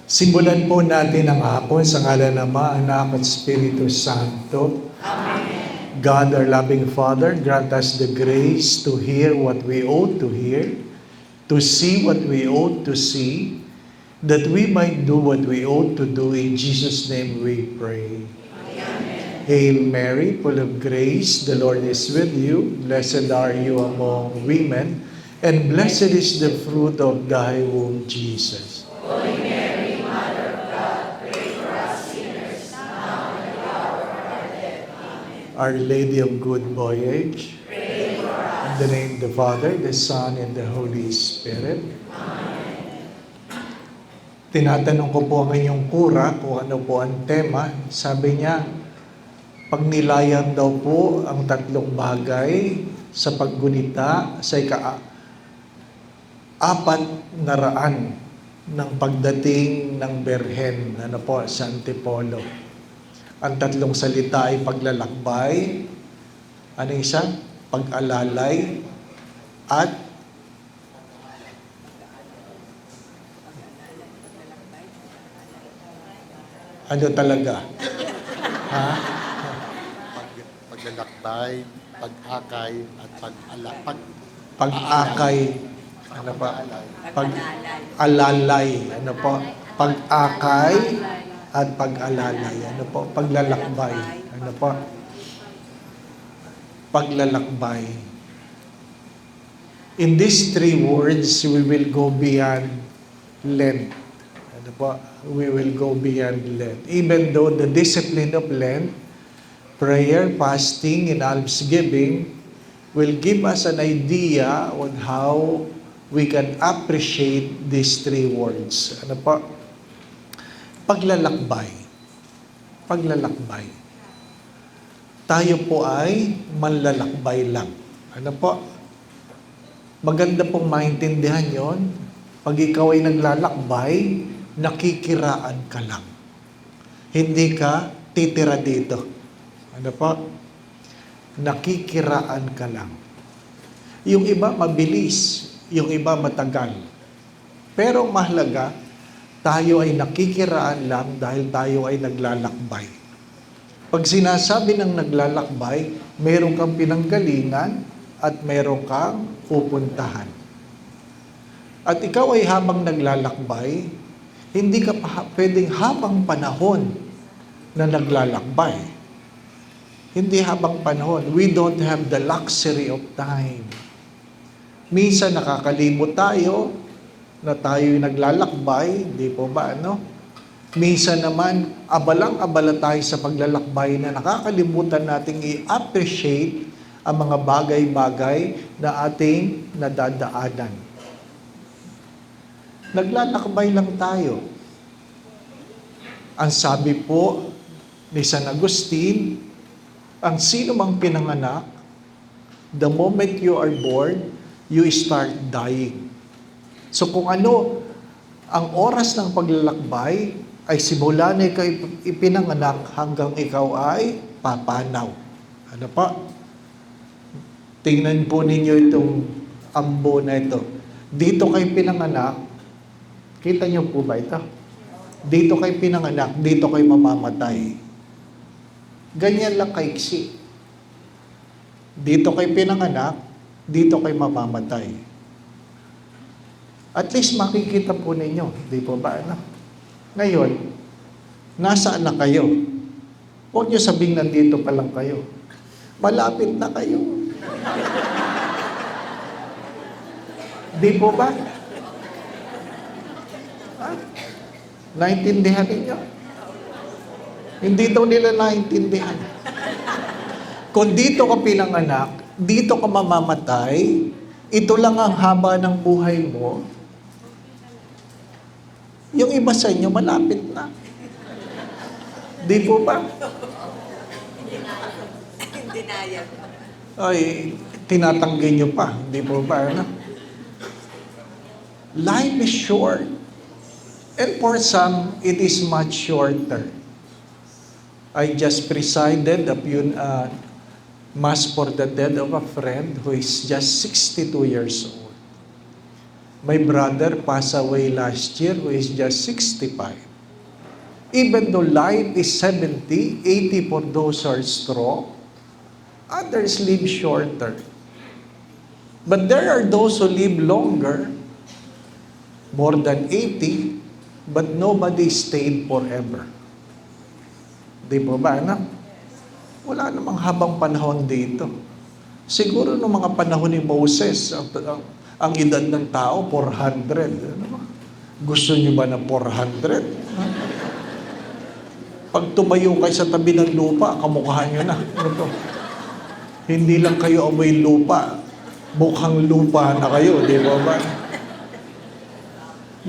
Simulan po natin ang hapon sa ngalan ng Ama, Anak at Espiritu Santo. Amen. God, our loving Father, grant us the grace to hear what we ought to hear, to see what we ought to see, that we might do what we ought to do. In Jesus' name we pray. Amen. Hail Mary, full of grace, the Lord is with you. Blessed are you among women, and blessed is the fruit of thy womb, Jesus. Holy Mary, Mother of God, pray for us sinners, now and at the hour of our death. Amen. Our Lady of Good Voyage, Pray for us. in the name of the Father, the Son, and the Holy Spirit. Amen. Tinatanong ko po ang inyong kura kung ano po ang tema. Sabi niya, pagnilayan daw po ang tatlong bagay sa paggunita sa ika-400 ng pagdating ng Berhen, ano po, sa Antipolo. Ang tatlong salita ay paglalakbay, ano isa? Pag-alalay, at ano talaga? Ha? Paglalakbay, pag-akay, at Pag-akay, ano pa? Pag-alalay, ano po? Pag-akay at pag-alalay, ano po? Paglalakbay, ano po? Paglalakbay. In these three words, we will go beyond Lent. Ano po? We will go beyond Lent. Even though the discipline of Lent, prayer, fasting, and almsgiving will give us an idea on how we can appreciate these three words. Ano po? Paglalakbay. Paglalakbay. Tayo po ay manlalakbay lang. Ano po? Maganda pong maintindihan yon. Pag ikaw ay naglalakbay, nakikiraan ka lang. Hindi ka titira dito. Ano po? Nakikiraan ka lang. Yung iba mabilis, yung iba matagal. Pero mahalaga, tayo ay nakikiraan lang dahil tayo ay naglalakbay. Pag sinasabi ng naglalakbay, meron kang pinanggalingan at meron kang pupuntahan. At ikaw ay habang naglalakbay, hindi ka pwedeng habang panahon na naglalakbay. Hindi habang panahon. We don't have the luxury of time. Minsan nakakalimot tayo na tayo'y naglalakbay, di po ba ano? Minsan naman, abalang-abala tayo sa paglalakbay na nakakalimutan nating i-appreciate ang mga bagay-bagay na ating nadadaanan. Naglalakbay lang tayo. Ang sabi po ni San Agustin, ang sino mang pinanganak, the moment you are born, you start dying. So kung ano ang oras ng paglalakbay ay simula na ikaw ipinanganak hanggang ikaw ay papanaw. Ano pa? Tingnan po ninyo itong ambo na ito. Dito kayo pinanganak, kita niyo po ba ito? Dito kayo pinanganak, dito kayo mamamatay. Ganyan lang kaiksi. Dito kayo pinanganak, dito kayo mamamatay. At least makikita po ninyo, di po ba? Ano? Ngayon, nasaan na kayo? Huwag niyo sabing nandito pa lang kayo. Malapit na kayo. Di po ba? Ha? Naintindihan ninyo? Hindi daw nila naintindihan. Kung dito ka pinanganak, dito ka mamamatay, ito lang ang haba ng buhay mo, yung iba sa inyo malapit na. Di po ba? Ay, tinatanggi nyo pa. Di po ba? Ano? Life is short. And for some, it is much shorter. I just presided a Mass for the death of a friend who is just 62 years old. My brother passed away last year who is just 65. Even though life is 70, 80 for those who are strong, others live shorter. But there are those who live longer, more than 80, but nobody stayed forever. Di ba ba, anak? Wala namang habang panahon dito. Siguro noong mga panahon ni Moses, ang edad ng tao, 400. Ano ba? Gusto niyo ba ng 400? Ha? Pag tumayo kayo sa tabi ng lupa, kamukha niyo na. Ano to? Hindi lang kayo amoy lupa, mukhang lupa na kayo, di ba ba?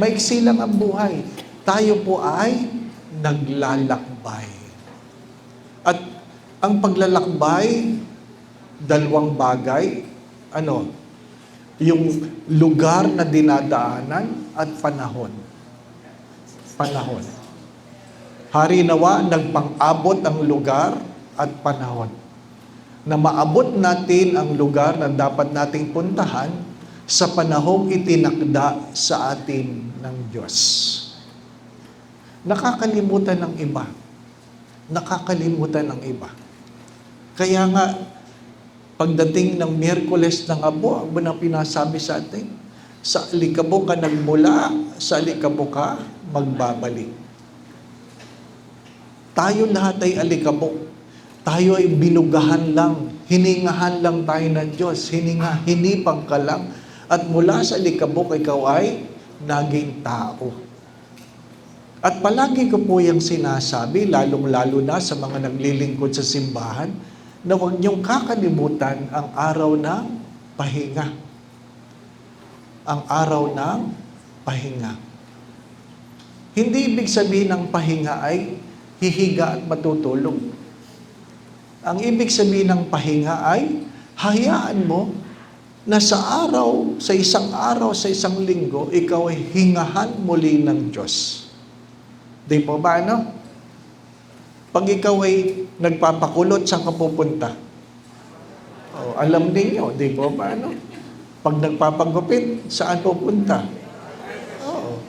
Maiksi lang ang buhay. Tayo po ay naglalakbay. At ang paglalakbay, dalawang bagay, yung lugar na dinadaanan at panahon. Panahon. Hari nawa, nagpang-abot ang lugar at panahon. Na maabot natin ang lugar na dapat nating puntahan sa panahong itinakda sa atin ng Diyos. Nakakalimutan ng iba. Nakakalimutan ng iba. Kaya nga, pagdating ng Miyerkules ng Abo, ang na pinasabi sa atin, sa alikabok ka nagmula, sa alikabok ka magbabalik. Tayo lahat ay alikabok. Tayo ay binugahan lang, hiningahan lang tayo ng Diyos, hinipang ka lang, at mula sa alikabok ikaw ay naging tao. At palagi ko po yung sinasabi, lalong-lalo na sa mga naglilingkod sa simbahan, na huwag niyong kakalimutan ang araw ng pahinga. Ang araw ng pahinga. Hindi ibig sabihin ng pahinga ay hihiga at matutulog. Ang ibig sabihin ng pahinga ay hayaan mo na sa isang linggo, ikaw ay hingahan muli ng Diyos. Di po ba, ano? Pag ikaw ay nagpapakulot, saan ka pupunta? Alam ninyo, di po ba, ano? Pag nagpapagupit, saan pupunta? Oo.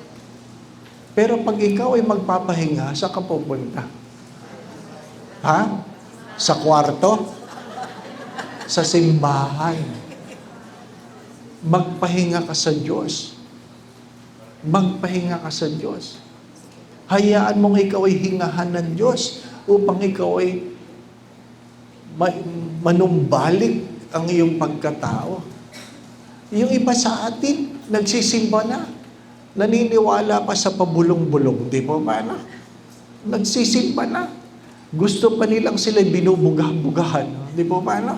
Pero pag ikaw ay magpapahinga, saan ka pupunta? Ha? Sa kwarto? Sa simbahan? Magpahinga ka sa Diyos. Magpahinga ka sa Diyos. Hayaan mong ikaw ay hingahan ng Diyos upang ikaw ay manumbalik ang iyong pagkatao. Yung iba sa atin, nagsisimba na. Naniniwala pa sa pabulong-bulong. Di ba ba na? Nagsisimba na. Gusto pa nilang sila binubugah-bugahan. Di ba ba na?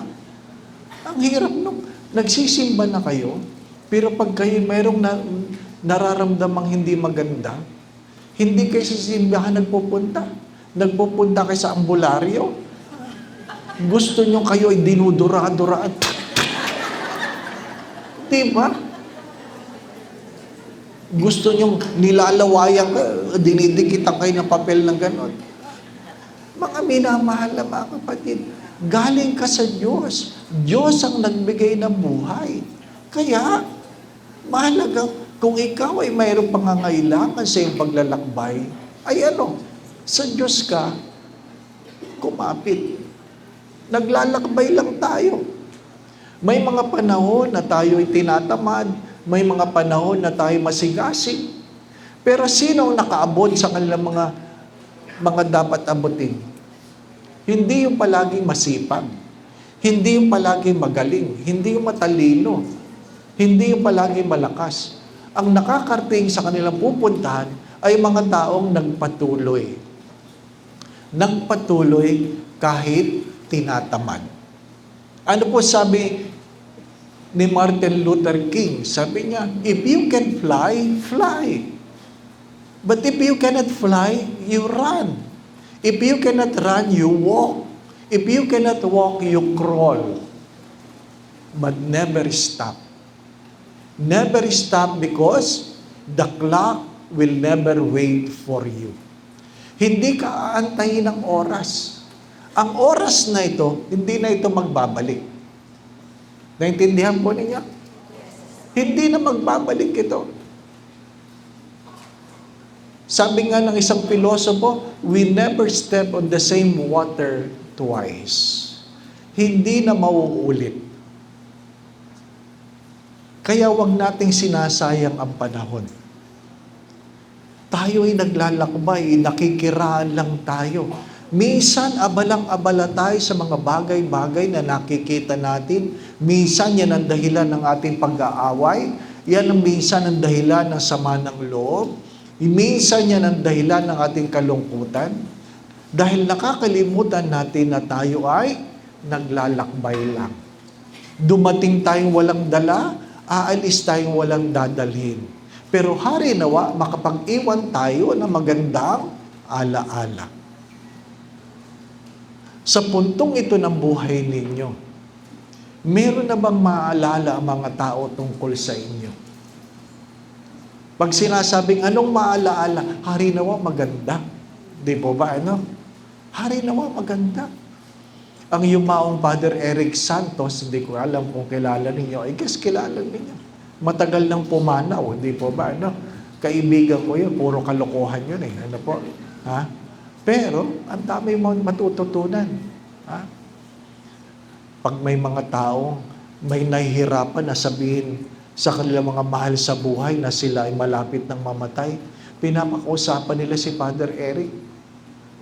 Ang hirap nung nagsisimba na kayo, pero pag kayo mayroong nararamdamang hindi maganda, hindi kayo sa simbahan nagpupunta. Nagpupunta kayo sa ambularyo. Gusto nyo kayo ay dinudura-duraan. Diba? Gusto nyo nilalawayan ka, dinidikitan kayo ng papel ng ganon. Mga minamahal na mga kapatid, galing ka sa Diyos. Diyos ang nagbigay ng buhay. Kaya, mahalaga, kung ikaw ay mayroong pangangailangan sa iyong paglalakbay, ay sa Diyos ka, kumapit. Naglalakbay lang tayo. May mga panahon na tayo ay tinatamad, may mga panahon na tayo masigasig. Pero sino ang nakaabot sa kanilang mga dapat abutin? Hindi yung palaging masipag, hindi yung palaging magaling, hindi yung matalino, hindi yung palaging malakas. Ang nakakarating sa kanilang pupuntahan ay mga taong nagpatuloy. Nagpatuloy kahit tinatamad. Ano po sabi ni Martin Luther King? Sabi niya, if you can fly, fly. But if you cannot fly, you run. If you cannot run, you walk. If you cannot walk, you crawl. But never stop. Never stop because the clock will never wait for you. Hindi ka aantayin ng oras. Ang oras na ito, hindi na ito magbabalik. Naintindihan po ninyo? Hindi na magbabalik ito. Sabi nga ng isang pilosopo, we never step on the same water twice. Hindi na mauulit. Kaya wag nating sinasayang ang panahon. Tayo ay naglalakbay, nakikiraan lang tayo. Minsan, abalang-abala tayo sa mga bagay-bagay na nakikita natin. Minsan, yan ang dahilan ng ating pag-aaway. Yan ang minsan ang dahilan ng sama ng loob. Minsan, yan ang dahilan ng ating kalungkutan. Dahil nakakalimutan natin na tayo ay naglalakbay lang. Dumating tayong walang dala, aalis tayong walang dadalhin. Pero hari nawa, makapag-iwan tayo ng magandang alaala. Sa puntong ito ng buhay ninyo, meron na bang maalala ang mga tao tungkol sa inyo? Pag sinasabing anong maalaala, hari nawa maganda. Di po ba ano? Hari nawa maganda. Ang yumaong Father Eric Santos, hindi ko alam kung kilala ninyo. I guess kilala ninyo. Matagal nang pumanaw, hindi po ba? Ano? Kaibigan ko yun, puro kalokohan yun eh. Ano po? Ha? Pero, ang dami mo matututunan. Ha? Pag may mga tao, may nahihirapan na sabihin sa kanilang mga mahal sa buhay na sila ay malapit ng mamatay, pinapakausapan nila si Father Eric.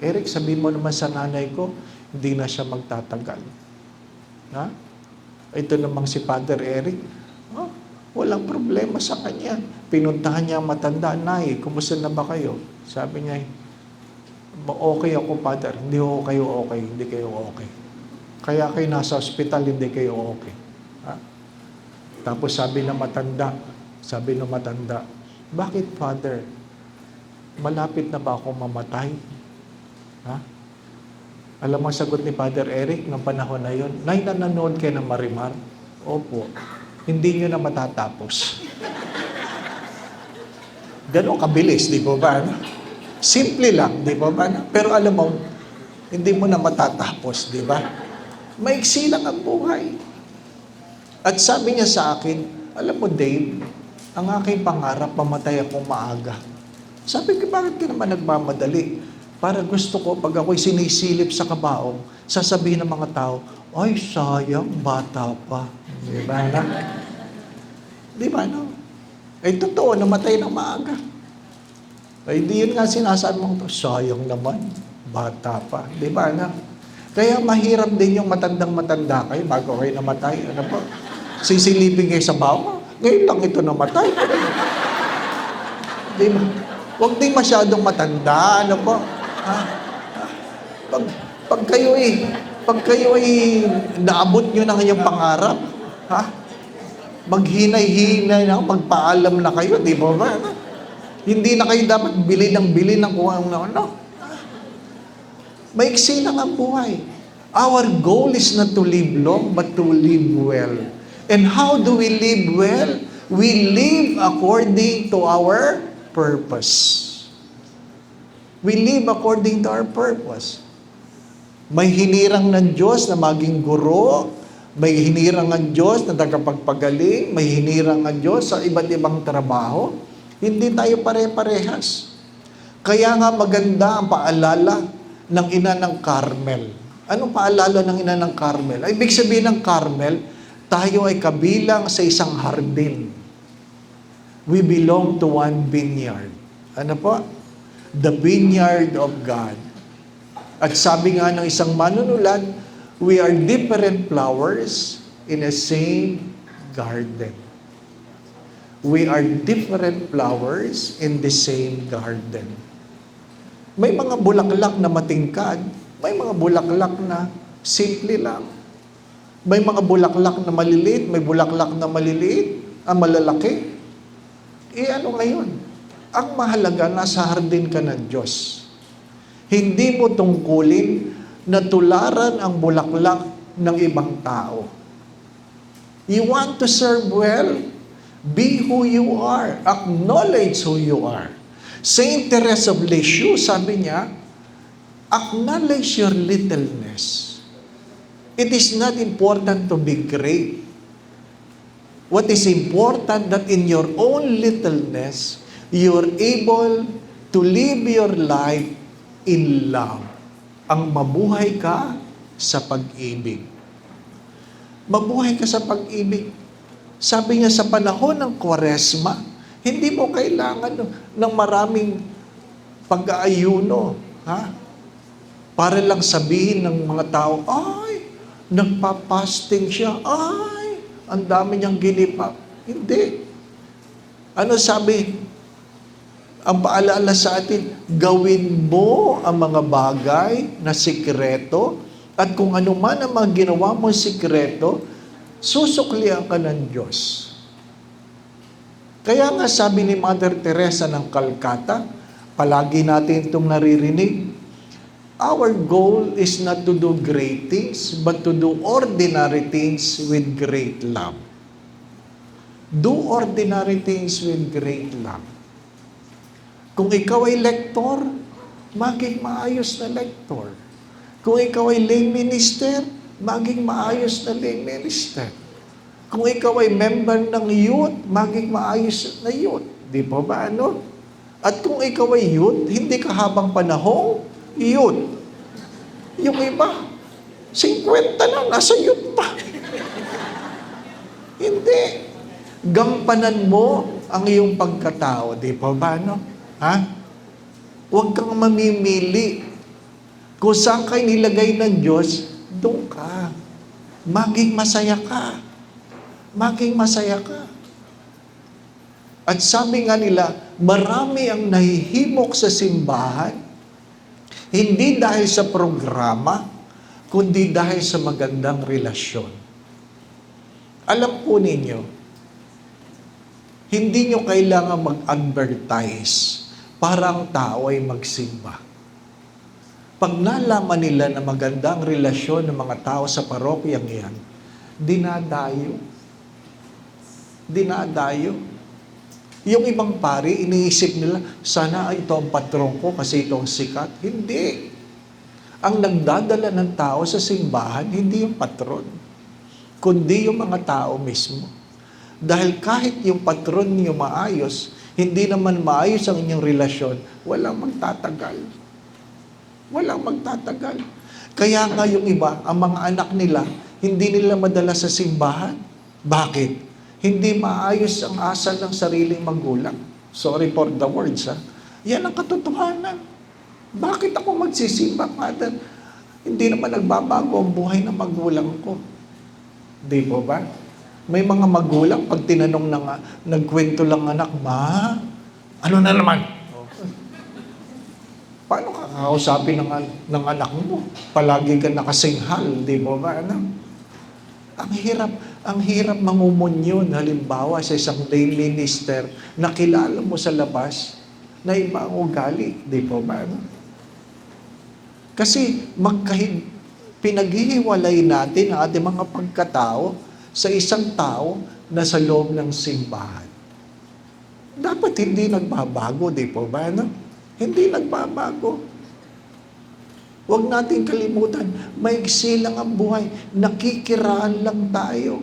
Eric, sabihin mo naman sa nanay ko, hindi na siya magtatagal. Ha? Ito namang si Father Eric, oh, walang problema sa kanya. Pinuntahan niya ang matanda, Nay, kumusta na ba kayo? Sabi niya, okay ako, Father. Hindi ho kayo okay, hindi kayo okay. Kaya kayo nasa ospital, hindi kayo okay. Ha? Tapos sabi ng matanda, bakit, Father? Malapit na ba ako mamatay? Ha? Alam mo ang sagot ni Father Eric ng panahon na yun? Nay, nanonood kayo ng Marimar? Opo. Hindi nyo na matatapos. Ganon kabilis, di ba ba? Simple lang, di ba ba? Pero alam mo, hindi mo na matatapos, di ba? Maiksi lang ang buhay. At sabi niya sa akin, alam mo Dave, ang aking pangarap, mamatay akong maaga. Sabi ko, bakit ka naman nagmamadali? Para gusto ko, pag ako'y sinisilip sa kabaong, sasabihin ng mga tao, ay, sayang, bata pa. Di ba na? Di ba no? Ay, totoo, namatay ng maaga. Ay, di yun nga sinasabi mo, sayang naman, bata pa. Di ba na? Kaya mahirap din yung matandang-matanda kayo bago kayo namatay. Ano po? Sisilipin kayo sa bawa. Ngayon lang ito namatay. Di ba? Huwag din masyadong matanda. Ano po? Ha? Pag kayo naabot nyo ng inyong pangarap, ha? Maghinay-hinay na, magpaalam na kayo, di ba ba? Hindi na kayo dapat bili ng kung ano. Maiksi lang ang buhay. Our goal is not to live long, but to live well. And how do we live well? We live according to our purpose. We live according to our purpose. May hinirang ng Diyos na maging guro, may hinirang ng Diyos na tagapagpagaling, may hinirang ng Diyos sa iba't ibang trabaho. Hindi tayo pare-parehas. Kaya nga maganda ang paalala ng ina ng Carmel. Anong paalala ng ina ng Carmel? Ay, ibig sabihin ng Carmel, tayo ay kabilang sa isang hardin. We belong to one vineyard. Ano po? The vineyard of God. At sabi nga ng isang manunulat, we are different flowers in a same garden. We are different flowers in the same garden. May mga bulaklak na matingkad, may mga bulaklak na simple lang. May mga bulaklak na maliliit, may bulaklak na maliliit, malalaki. Ano ngayon? Ang mahalaga, nasa hardin ka ng Diyos. Hindi mo tungkulin na tularan ang bulaklak ng ibang tao. You want to serve well? Be who you are. Acknowledge who you are. Saint Teresa of Lisieux, sabi niya, acknowledge your littleness. It is not important to be great. What is important that in your own littleness, you're able to live your life in love. Ang mabuhay ka sa pag-ibig. Mabuhay ka sa pag-ibig. Sabi niya sa panahon ng Kwaresma, hindi mo kailangan ng maraming pag-aayuno. Ha? Para lang sabihin ng mga tao, ay, nagpa-fasting siya. Ay, ang dami niyang ginipap. Hindi. Ano sabi? Ang paalala sa atin, gawin mo ang mga bagay na sikreto at kung ano man ang mga ginawa mo sikreto, susuklian ka ng Diyos. Kaya nga sabi ni Mother Teresa ng Calcutta, palagi natin itong naririnig, our goal is not to do great things, but to do ordinary things with great love. Do ordinary things with great love. Kung ikaw ay lektor, maging maayos na lektor. Kung ikaw ay lay minister, maging maayos na lay minister. Kung ikaw ay member ng youth, maging maayos na youth. Di po ba ano? At kung ikaw ay youth, hindi ka habang panahong youth. Yung iba, 50 na, nasa youth pa. Hindi. Gampanan mo ang iyong pagkatao. Di po ba ano? Ha? Huwag kang mamimili. Kung saan kayo nilagay ng Diyos, doon ka. Maging masaya ka. Maging masaya ka. At sabi nga nila, marami ang nahihimok sa simbahan, hindi dahil sa programa, kundi dahil sa magandang relasyon. Alam po ninyo, hindi nyo kailangan mag-advertise para ang tao ay magsimba. Pag nalaman nila na magandang relasyon ng mga tao sa parokyang yan, dinadayo. Dinadayo. Yung ibang pari, iniisip nila, sana ito ang patron ko kasi ito ang sikat. Hindi. Ang nagdadala ng tao sa simbahan, hindi yung patron, kundi yung mga tao mismo. Dahil kahit yung patron niyo maayos, hindi naman maayos ang inyong relasyon, walang magtatagal. Walang magtatagal. Kaya nga yung iba, ang mga anak nila, hindi nila madala sa simbahan. Bakit? Hindi maayos ang asal ng sariling magulang. Sorry for the words, ha? Yan ang katotohanan. Bakit ako magsisimba, Father? Hindi naman nagbabago ang buhay ng magulang ko. Di po ba? May mga magulang, pag tinanong nagkwento lang anak, Ma, ano na naman? Paano ka kakausapin ng anak mo? Palagi ka nakasinghal, di po ba? Ano? Ang hirap mangumunyon, halimbawa sa isang lay minister, na kilala mo sa labas, na iba ang ugali, di po ba? Ano? Kasi pinaghihiwalay natin ang ating mga pagkatao sa isang tao na sa loob ng simbahan. Dapat hindi nagbabago, di po ba? No? Hindi nagbabago. Huwag natin kalimutan, maigsi lang ang buhay, nakikiraan lang tayo.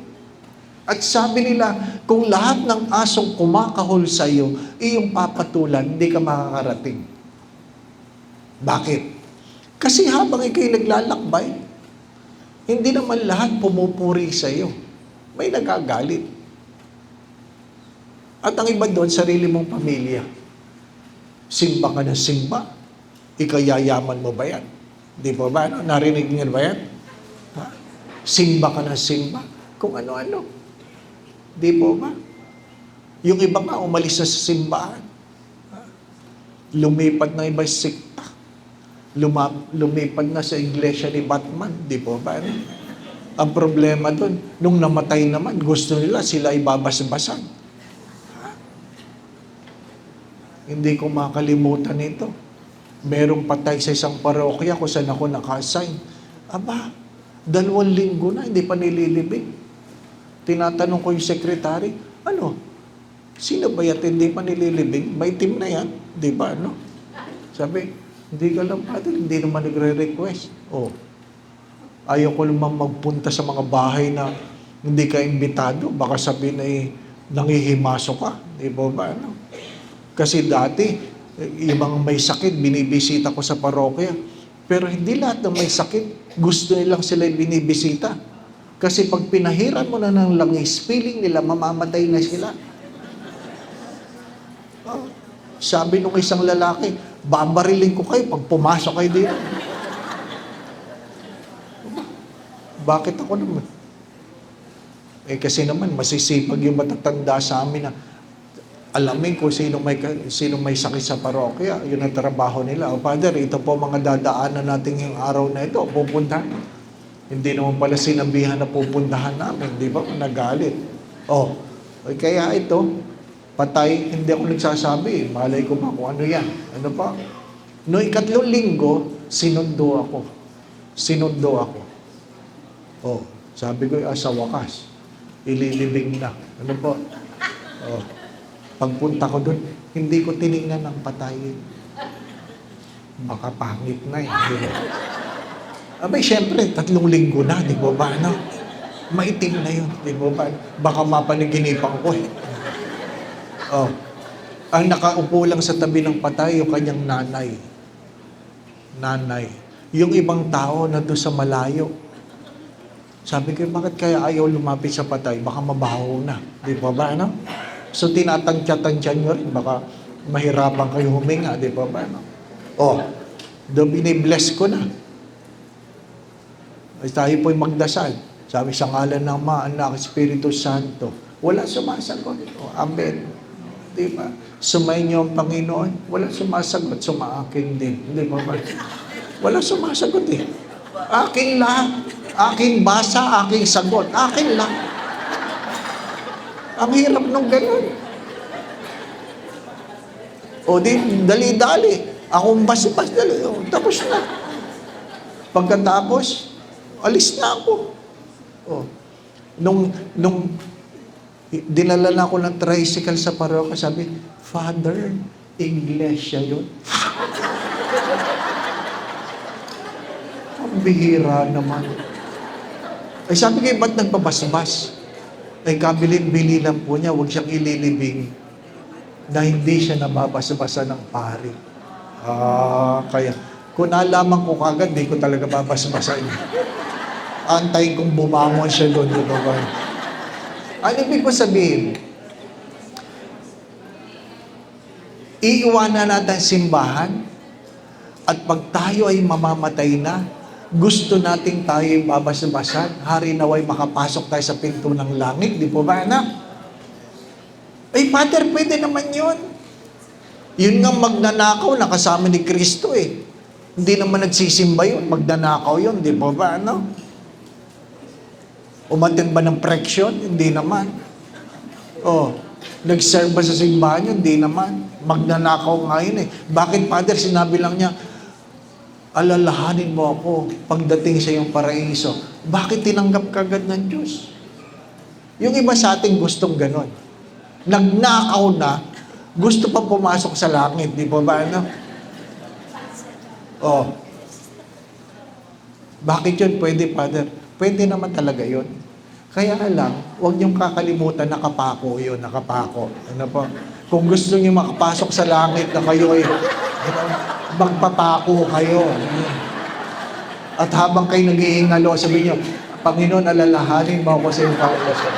At sabi nila, kung lahat ng asong kumakahol sa iyo, iyong papatulan, hindi ka makakarating. Bakit? Kasi habang ikaw'y naglalakbay, hindi naman lahat pumupuri sa iyo. May nagagalit. At ang iba doon, sarili mong pamilya. Simba ka na simba. Ikayayaman mo ba yan? Di ba ba? Narinig niyo ba yan? Ha? Simba ka na simba. Kung ano-ano. Di po ba? Yung iba nga, umalis na sa simbahan. Ha? Lumipat na iba sikta. Lumipat na sa iglesia ni Batman. Di po ba? Ang problema doon, nung namatay naman, gusto nila sila ibabas-basan. Ha? Hindi ko makalimutan ito. Merong patay sa isang parokya kung saan ako naka-assign. Aba, 2 linggo na, hindi pa nililibing. Tinatanong ko yung sekretary, ano? Sino ba yan? Hindi pa nililibing? May team na yan. Di ba, ano? Sabi, hindi ka lang, Father, hindi naman nagre-request. Oh, ayaw ko naman magpunta sa mga bahay na hindi ka imbitado, baka sabihin ay nangihimaso ka. Di ba ba? Ano? Kasi dati, yung mga may sakit, binibisita ko sa parokya. Pero hindi lahat ng may sakit, gusto nilang sila binibisita. Kasi pag pinahiran mo na ng langis, feeling nila mamamatay na sila. Sabi nung isang lalaki, babariling ko kayo pag pumasok kayo dito. Bakit ako naman? Kasi naman, masisipag yung matatanda sa amin na alamin kung sino may sakit sa parokya. Yun ang trabaho nila. O Father, ito po mga dadaanan natin yung araw na ito. Pupuntahan. Hindi naman pala sinabihan na pupuntahan namin. Di ba? Nagalit. Kaya ito, patay, hindi ako nagsasabi. Malay ko ba kung ano yan? Ano pa? No, 3 linggo, sinundo ako. Sabi ko, sa wakas, ililibing na. Ano po? Pagpunta ko doon, hindi ko tinignan ng patay. Baka pangit na eh. Abay, syempre, 3 linggo na, di ba ba? Ano? Maitim na yun, di ba ba? Baka mapaniginipan ko eh. Ang nakaupo lang sa tabi ng patay, yung kanyang nanay. Yung ibang tao na doon sa malayo. Sabi ko, bakit kaya ayaw lumapit sa patay? Baka mabaho na. Di ba ba, ano? So, tinatantya-tantya nyo rin. Baka mahirapan kayo huminga. Di ba ba, ano? Doon binibless ko na. Ay, tayo po'y magdasal. Sabi sa ngalan ng Ama, Anak, Espiritu Santo. Wala sumasagot. Amen. Di ba? Sumayin niyo ang Panginoon. Wala sumasagot. Sumaaking din. Di ba ba? Wala sumasagot eh. Aking lahat. Aking basa, aking sagot. Aking lahat. Ang hirap nung ganun. Dali-dali. Akong bas-bas, dali. Tapos na. Pagkatapos, alis na ako. Nung dinala na ako ng tricycle sa parokya, sabi, Father, iglesia yun. Ang bihira naman. Ay sabi ko, ba't nagpabasbas? Ay kabilin-bili lang po niya, huwag siyang ililibing na hindi siya nababasbasa ng pari. Kaya, kung nalaman ko kagad, di ko talaga babasbasain. Antayin kong bumangon siya doon. Ano ibig ko sabihin? Iiwanan natin simbahan at pag tayo ay mamamatay na, gusto nating tayo ay babasbasan, hari naway makapasok tayo sa pinto ng langit, di po ba anak? Ay Father, pwede naman yun. Yun nga magnanakaw, nakasama ni Kristo eh. Hindi naman nagsisimba yun, magnanakaw yun, di po ba ano? Umatin ba ng preksyon? Hindi naman. Nag-serve ba sa simbahan yun? Hindi naman. Magnanakaw nga yun eh. Bakit Father, sinabi lang niya, alalahanin mo ako pagdating sa iyong paraiso. Bakit tinanggap ka agad ng Diyos? Yung iba sa ating gustong ganon. Nagnakaw na, gusto pa pumasok sa langit. Di ba ba ano? Bakit yun pwede, Father? Pwede naman talaga yun. Kaya lang, huwag niyong kakalimutan, nakapako yun, nakapako. Ano po? Kung gusto niyo makapasok sa langit na kayo ay magpapako kayo. At habang kayo nag-iingalo, sabi niyo, Panginoon, alalahanin mo ako sa iyong kautosan.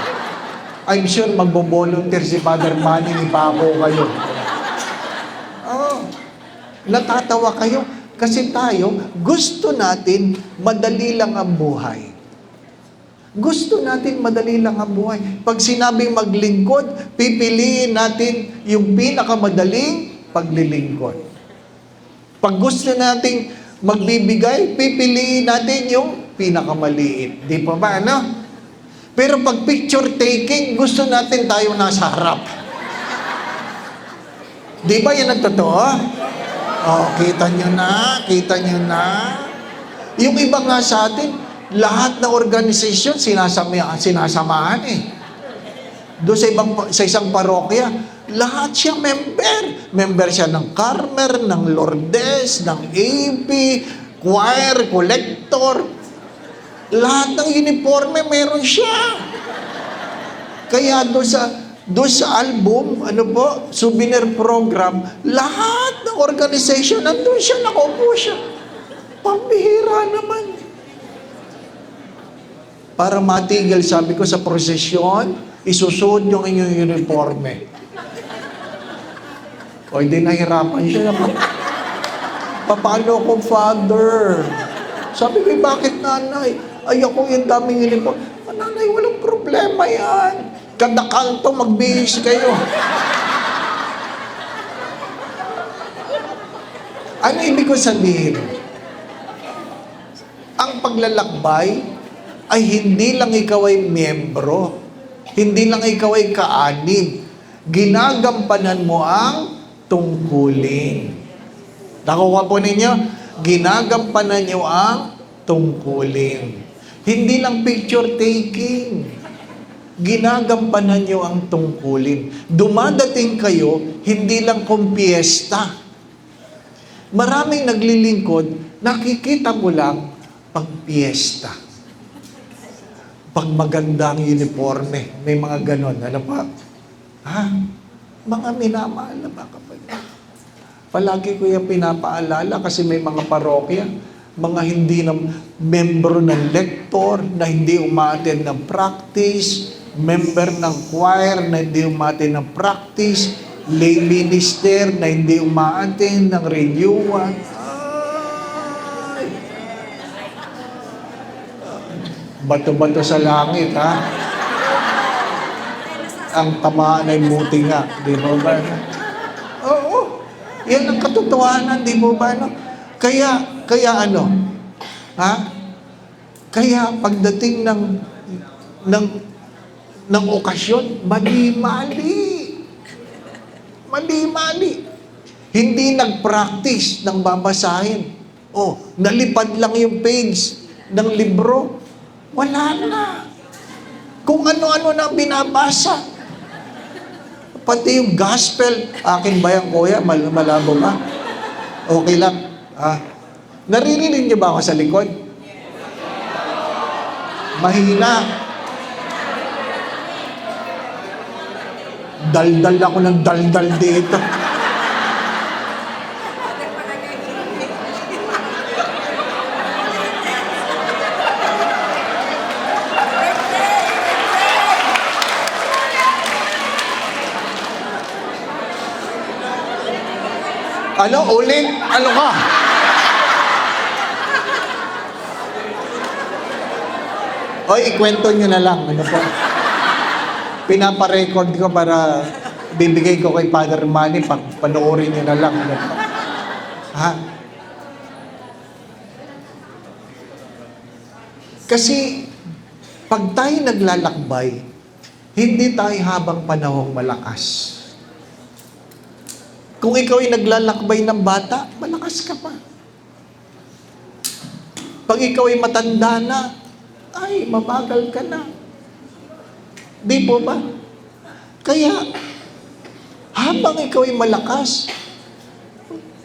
I'm sure magbo-volunteer si Father Manny, ipako kayo. Natatawa kayo kasi tayo, gusto natin madali lang ang buhay. Gusto natin madali lang ang buhay. Pag sinabing maglingkod, pipiliin natin yung pinakamadaling paglilingkod. Pag gusto nating magbibigay, pipiliin natin yung pinakamaliit. Di pa ba, ano? Pero pag picture taking, gusto natin tayo nasa harap. Di ba yan ang totoo? Kita nyo na. Yung iba nga sa atin, lahat na organisasyon sinasamahan eh. Doon sa isang parokya, lahat siya member. Member siya ng Carmer, ng Lourdes, ng AP, choir, collector. Lahat ng uniforme meron siya. Kaya doon sa album, ano po, souvenir program, lahat ng organization, nandun siya, nakaupo siya. Pambihira naman. Para matigil, sabi ko, sa prosesyon, isusuot yung inyong uniforme. O, hindi nahirapan siya naman. Paano ko, Father? Sabi ko, bakit nanay? Ay, ako yung daming uniform. Nanay, walang problema yan. Kada kanto, magbihis kayo. Ano ibig ko sabihin? Ang paglalakbay ay hindi lang ikaw ay miyembro. Hindi lang ikaw ay kaanib. Ginagampanan mo ang tungkulin. Nakuha po ninyo? Ginagampanan nyo ang tungkulin. Hindi lang picture taking. Ginagampanan nyo ang tungkulin. Dumadating kayo, hindi lang kumpiesta. Maraming naglilingkod, nakikita mo lang pag piyesta. Pag magandang uniforme, may mga ganon. Ano pa? Ha? Mga minamahal na ba kapatid? Palagi ko yung pinapaalala kasi may mga parokya, mga hindi na membro ng lektor, na hindi umaattend ng practice, member ng choir na hindi umaattend ng practice, lay minister na hindi umaattend ng renewal. Ay! Bato-bato sa langit, ha? Ang tamaan ay buti nga, di ba ba? Oo. Yan ang katotohanan, di mo ba? No? Kaya ano? Ha? Kaya pagdating ng okasyon, mali-mali. Mali-mali. Hindi nag-practice ng babasahin. Oh, nalipad lang yung page ng libro. Wala na. Kung ano-ano na binabasa. Pati yung gospel, akin ba yan, kuya? Malabo ba? Okay lang. Naririnig niyo ba ako sa likod? Mahina. Daldal ako ng daldal dito. Ano? Ulit? Ano ka? Oy, ikwento nyo na lang. Ano po? Pinaparecord ko para bibigay ko kay Father Manny, panoorin nyo na lang. Ano po? Ha? Kasi, pag tayo naglalakbay, hindi tayo habang panahong malakas. Kung ikaw ay naglalakbay ng bata, malakas ka pa. Pag ikaw ay matanda na, ay, mabagal ka na. Di po ba? Kaya, habang ikaw ay malakas,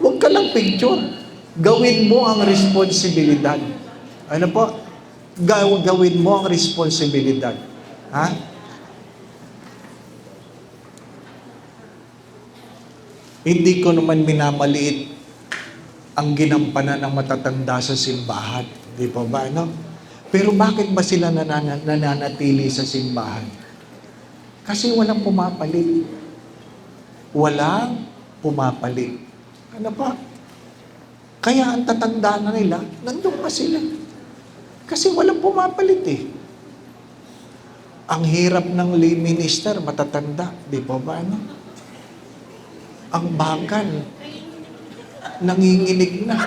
huwag ka lang picture. Gawin mo ang responsibilidad. Ano po? Gawin mo ang responsibilidad. Ha? Hindi ko naman minamaliit ang ginampanan ng matatanda sa simbahan. Di po ba, no? Pero bakit ba sila nananatili sa simbahan? Kasi walang pumapalit. Walang pumapalit. Ano pa? Kaya ang tatanda na nila, nandun pa sila. Kasi walang pumapalit eh. Ang hirap ng lay minister, matatanda. Di po ba, no? Ang bakal, nanginginig na.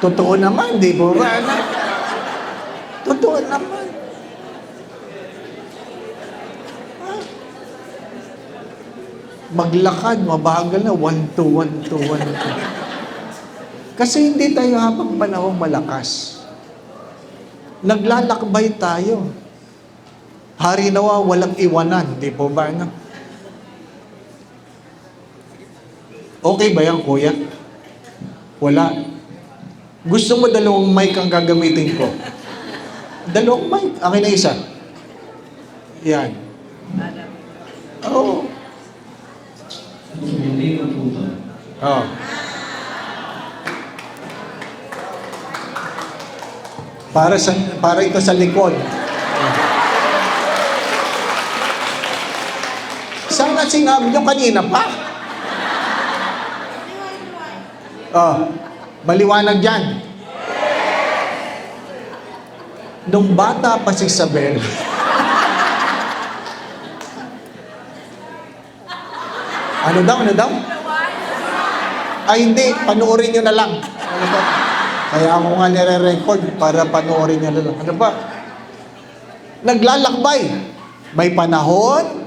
Totoo naman, di ba? Totoo naman. Maglakad, mabagal na, 1-2, 1-2, 1-2. Kasi hindi tayo habang panahong malakas. Naglalakbay tayo. Hari nawa, walang iwanan, di po ba? No? Okay ba yan, kuya? Wala. Gusto mo dalawang mic ang gagamitin ko? Dalawang mic. Akin na isa. Yan. Oo. Hindi ko po ba? Oh. Para ito sa likod. Sana sinabi nyo kanina pa. Oh, maliwanag dyan. Nung bata pa si Isabel, ano daw? Ay hindi, panoorin nyo na lang. Ano ba? Kaya ako nga nire-record para panoorin nyo na lang. Ano ba? Naglalakbay. May panahon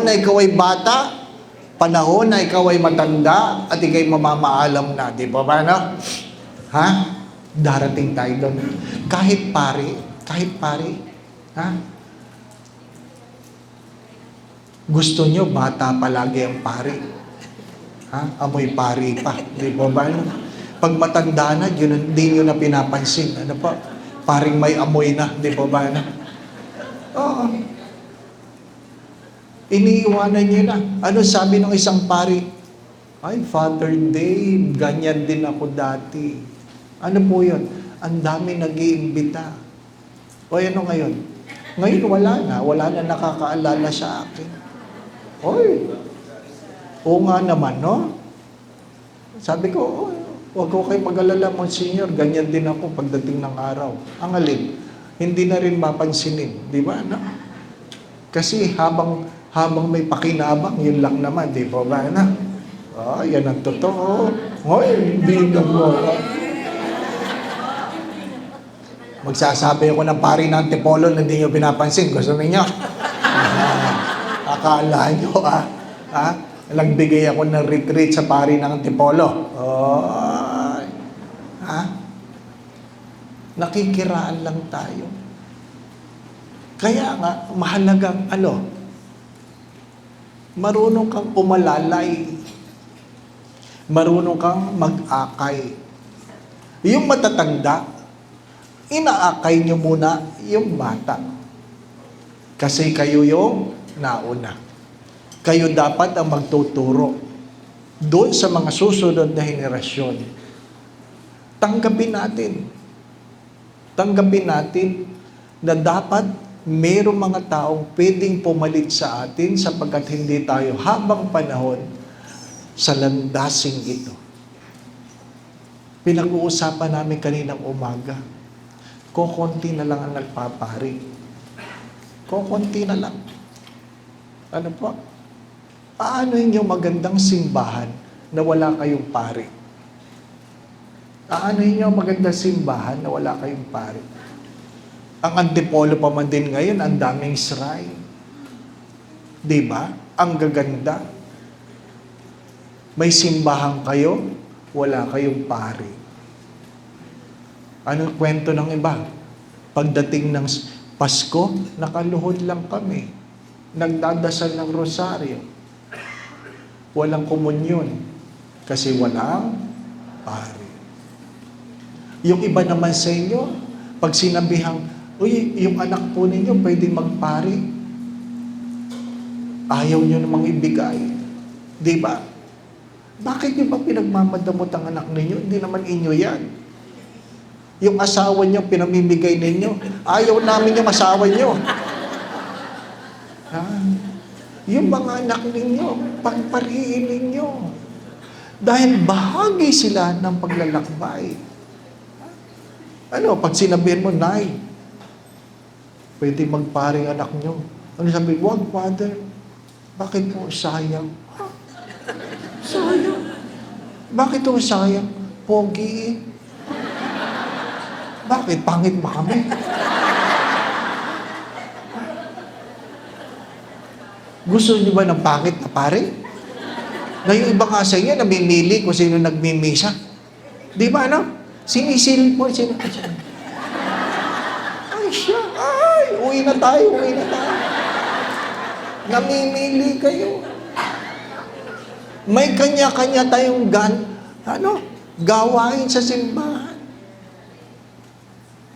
na ikaw ay bata, panahon na ikaw ay matanda, at ikay mamamaalam na. Di ba ba, no? Ha? Darating tayo doon. Kahit pari, ha? Gusto nyo, bata palagi ang pari. Ha? Amoy pari pa. Di ba ba? Pag matanda na, yun, hindi nyo na pinapansin. Ano pa? Paring may amoy na. Di ba ba? Oo. Iniiwanan nyo na. Ano sabi ng isang pari? Ay, Father Dave, ganyan din ako dati. Ano po yun? Ang dami nag-iimbita. O ano ngayon? Ngayon wala na. Wala na nakakaalala sa akin. Oy, oo nga naman, no? Sabi ko, oh, huwag ko kayo mag-alala, Monsignor, ganyan din ako pagdating ng araw. Ang alin, hindi na rin mapansinin, di ba? No? Kasi habang may pakinabang, yun lang naman, di ba ba? Na? Oh, yan ang totoo. Hoy, hindi na mo. Magsasabi ako ng pari ng Antipolo na hindi nyo pinapansin. Gusto ninyo? Akala nyo, nagbigay ako ng retreat sa pari ng Antipolo. Oh, nakikiraan lang tayo. Kaya nga, mahalagang marunong kang umalalay. Marunong kang mag-akay. Yung matatanda, inaakay nyo muna yung bata. Kasi kayo yung nauna. Kayo dapat ang magtuturo doon sa mga susunod na henerasyon. Tanggapin natin na dapat mayroong mga taong pwedeng pumalit sa atin sapagkat hindi tayo habang panahon sa landasing ito. Pinag-uusapan namin kaninang umaga, kokonti na lang ang nagpapari. Kokonti na lang. Ano po? Paano yung magandang simbahan na wala kayong pari? Paano yung magandang simbahan na wala kayong pari? Ang Antipolo pa man din ngayon, ang daming shrine. Diba? Ang gaganda. May simbahan kayo, wala kayong pari. Anong kwento ng iba? Pagdating ng Pasko, nakaluhod lang kami. Nagdadasal ng rosaryo. Walang komunyon kasi walang pari. Yung iba naman sa inyo, pag sinabihang, uy, yung anak po ninyo pwede magpari, ayaw nyo namang ibigay. Di ba? Bakit nyo ba pinagmamadamot ang anak ninyo? Hindi naman inyo yan. Yung asawa nyo, pinamimigay ninyo. Ayaw namin yung asawa nyo. Yung mga anak ninyo, pagpariin ninyo. Dahil bahagi sila ng paglalakbay. Pag sinabihin mo, Nay, pwede magparing anak nyo. Ano sabi? Wag, Father. Bakit po sayang? Sayang. Bakit po sayang? Pogi eh. Bakit? Pangit ba kami? Gusto niyo ba ng pangit na pare? Na yung iba nga sa inyo, namimili kung sino nagmimisa. Di ba, Sinisilip mo, Ay, siya. Ay, uwi na tayo. Namimili kayo. May kanya-kanya tayong gawain sa simbahan.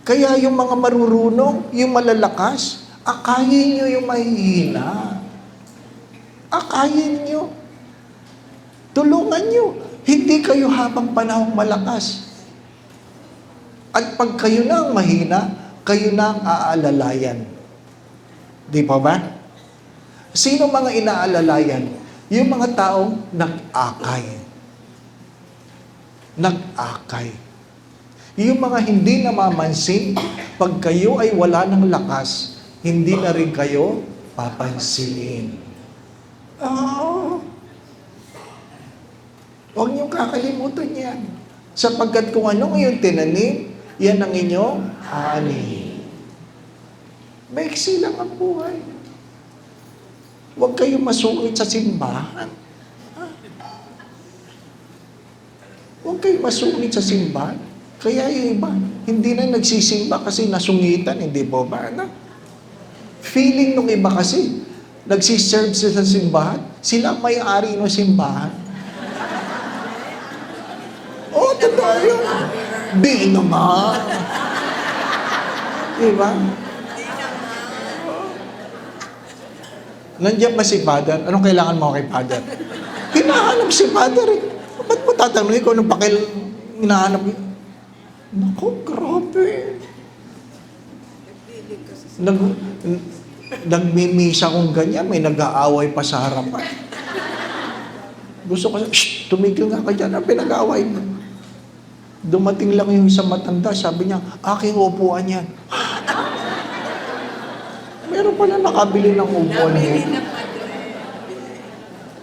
Kaya yung mga marurunong, yung malalakas, Akayin nyo yung mahihina. Akayin nyo. Tulungan nyo. Hindi kayo habang panahong malakas. At pag kayo na ang mahina, kayo na ang aalalayan. Di pa ba? Sino mga inaalalayan? Yung mga taong nag-akay. Nag-akay. Yung mga hindi namamansin, pag kayo ay wala ng lakas, hindi na rin kayo papansinin. Oh. Huwag niyong kakalimutan yan. Sapagkat kung ano ngayon tinanim, yan ang inyong ani. Maiksi lang ang buhay. Huwag kayong masungit sa simbahan. Huwag kayong masungit sa simbahan. Kaya yung iba, hindi na nagsisimba kasi nasungitan, hindi po ba? Ano? Feeling nung iba kasi, nagsiserve sila sa simbahan, sila ang may-ari ng simbahan. Oh, totoo yun. Di naman. Diba? Nandiyan ba si Father? Anong kailangan mo kay Father? Hinahanap si Father eh. Ba't mo tatanungin kung anong hinahanap niya? Naku, grabe. Nagmimisa kong ganyan, may nag-aaway pa sa harapan. Gusto ko, shh, tumigil nga ka dyan, ang pinag-aaway mo. Dumating lang yung isang matanda, sabi niya, aking upuan yan. Meron pala nakabili ng upuan niya.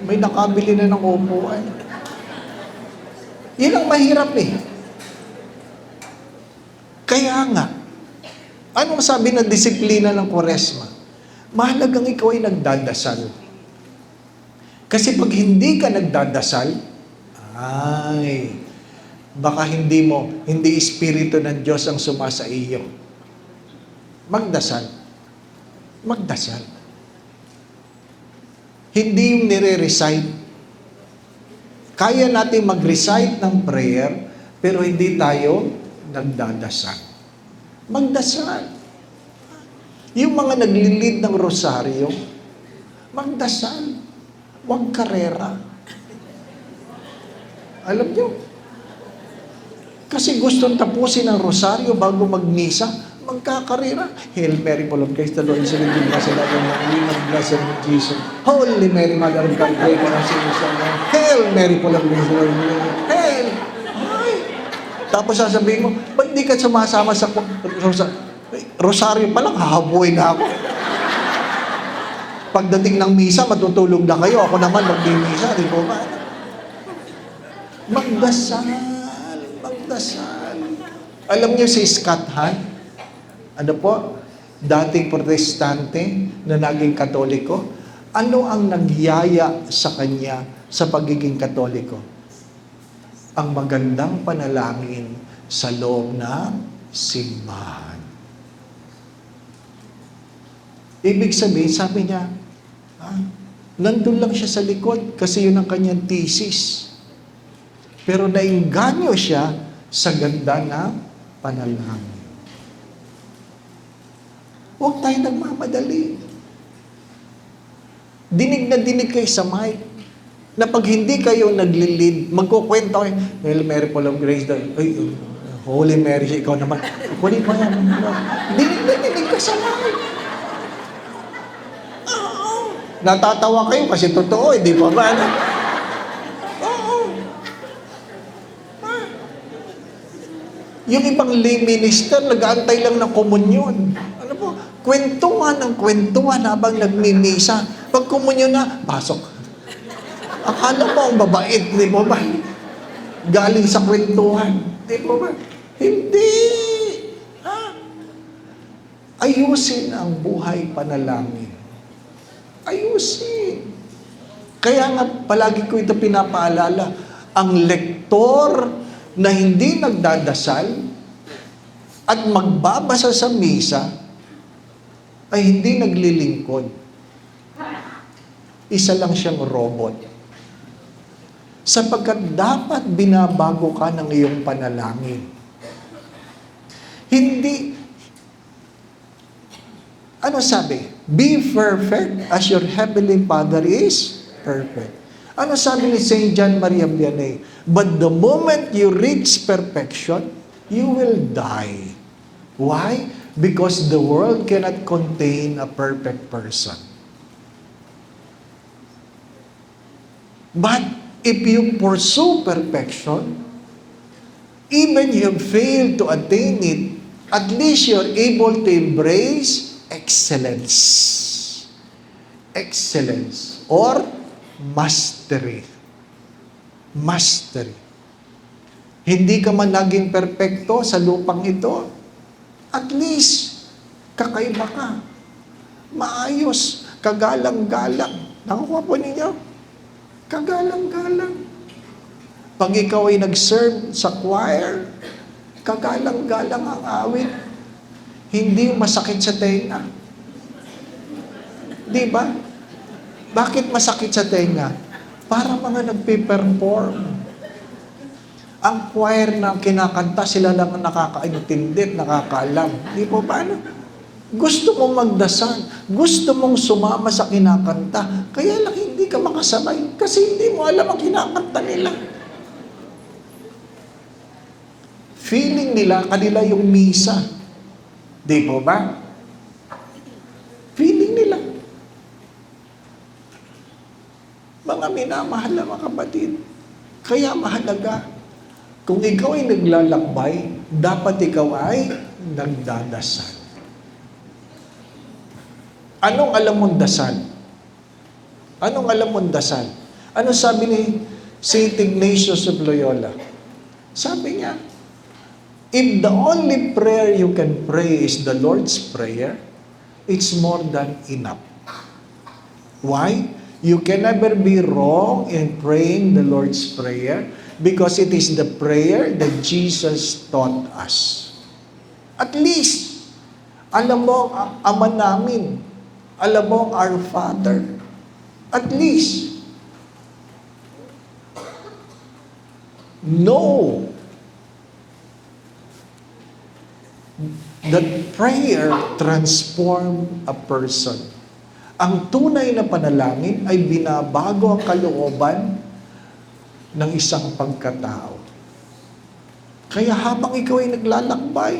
May nakabili na ng upuan. Yan ang mahirap eh. Kaya nga, anong sabi ng disiplina ng Kwaresma? Mahalagang ikaw ay nagdadasal. Kasi pag hindi ka nagdadasal, baka hindi Espiritu ng Diyos ang sumasa iyo. Magdasal. Magdasal. Hindi yung nire-recite. Kaya natin mag-recite ng prayer, pero hindi tayo nagdadasal. Magdasal. Yung mga naglilid ng rosaryo, magdasal. Huwag karera. Alam nyo? Kasi gustong tapusin ang rosaryo bago magmisa, magkakarera. Hail Mary, full of grace, the Lord is with you. Blessed are you among women, blessed is Jesus. Holy Mary, Mother of God, pray for us sinners. Hail Mary, full of grace, the Lord is with you. Hail! Tapos sasabihin mo, ba't di ka sumasama sa rosaryo pa lang, hahabuin na ako. Pagdating ng misa, matutulog na kayo. Ako naman magmimisa, di po ba? Magdasal. Magdasal. Alam niyo si Scott Hahn, ano po, dating protestante na naging katoliko, ano ang nagyaya sa kanya sa pagiging katoliko? Ang magandang panalangin sa loob ng simbahan. Ibig sabihin, sabi niya, nandun lang siya sa likod kasi yun ang kanyang thesis. Pero nainganyo siya sa ganda ng panalangin. Huwag tayo nagmamadali. Dinig na dinig kayo sa mic. Na pag hindi kayo naglilid, magkukwento kayo, Hail Mary, full of grace, Holy Mary, ikaw naman. Kunin mo yan. Dinig na dinig ka sa mic. Natatawa kayo kasi totoo, hindi pa ba? Oo. Yung ibang lay minister, nag-aantay lang ng komunyon. Ano po? Kwentuhan ng kwentuhan habang nagmimisa. Pag komunyon na, pasok. Akala mo ang babait, di ba ba? Galing sa kwentuhan. Di ba ba? Hindi. Ayusin ang buhay panalangin. Ayusin. Kaya nga palagi ko ito pinapaalala, ang lektor na hindi nagdadasal at magbabasa sa misa ay hindi naglilingkod. Isa lang siyang robot. Sapagkat dapat binabago ka ng iyong panalangin. Hindi Ano sabi? Be perfect as your heavenly Father is perfect. Ano sabi ni Saint John Maria Vianney? But the moment you reach perfection, you will die. Why? Because the world cannot contain a perfect person. But if you pursue perfection, even you fail to attain it, at least you're able to embrace excellence. Excellence or mastery. Mastery. Hindi ka man naging perpekto sa lupang ito, at least kakaiba ka. Maayos, kagalang-galang. Nakukuha po ninyo? Kagalang-galang. Pag ikaw ay nag-serve sa choir, kagalang-galang ang awit. Hindi masakit sa tenga. Di ba? Bakit masakit sa tenga? Para mga nagpe-perform. Ang choir na kinakanta, sila lang ang nakakaintindi, nakakaalam. Di po ba? Gusto mong magdasal, gusto mong sumama sa kinakanta, kaya lang hindi ka makasabay kasi hindi mo alam ang kinakanta nila. Feeling nila, kanila yung misa. Di po ba? Feeling nila. Mga minamahal na mga kapatid, kaya mahalaga, kung ikaw ay naglalakbay, dapat ikaw ay nagdadasal. Anong alam mong dasal? Anong alam mong dasal? Ano sabi ni St. Ignatius of Loyola? Sabi niya, if the only prayer you can pray is the Lord's Prayer, it's more than enough. Why? You can never be wrong in praying the Lord's Prayer because it is the prayer that Jesus taught us. At least, alam mo ang Ama namin, alam mo ang Our Father. At least, know that prayer transform a person. Ang tunay na panalangin ay binabago ang kalooban ng isang pagkatao. Kaya habang ikaw ay naglalakbay,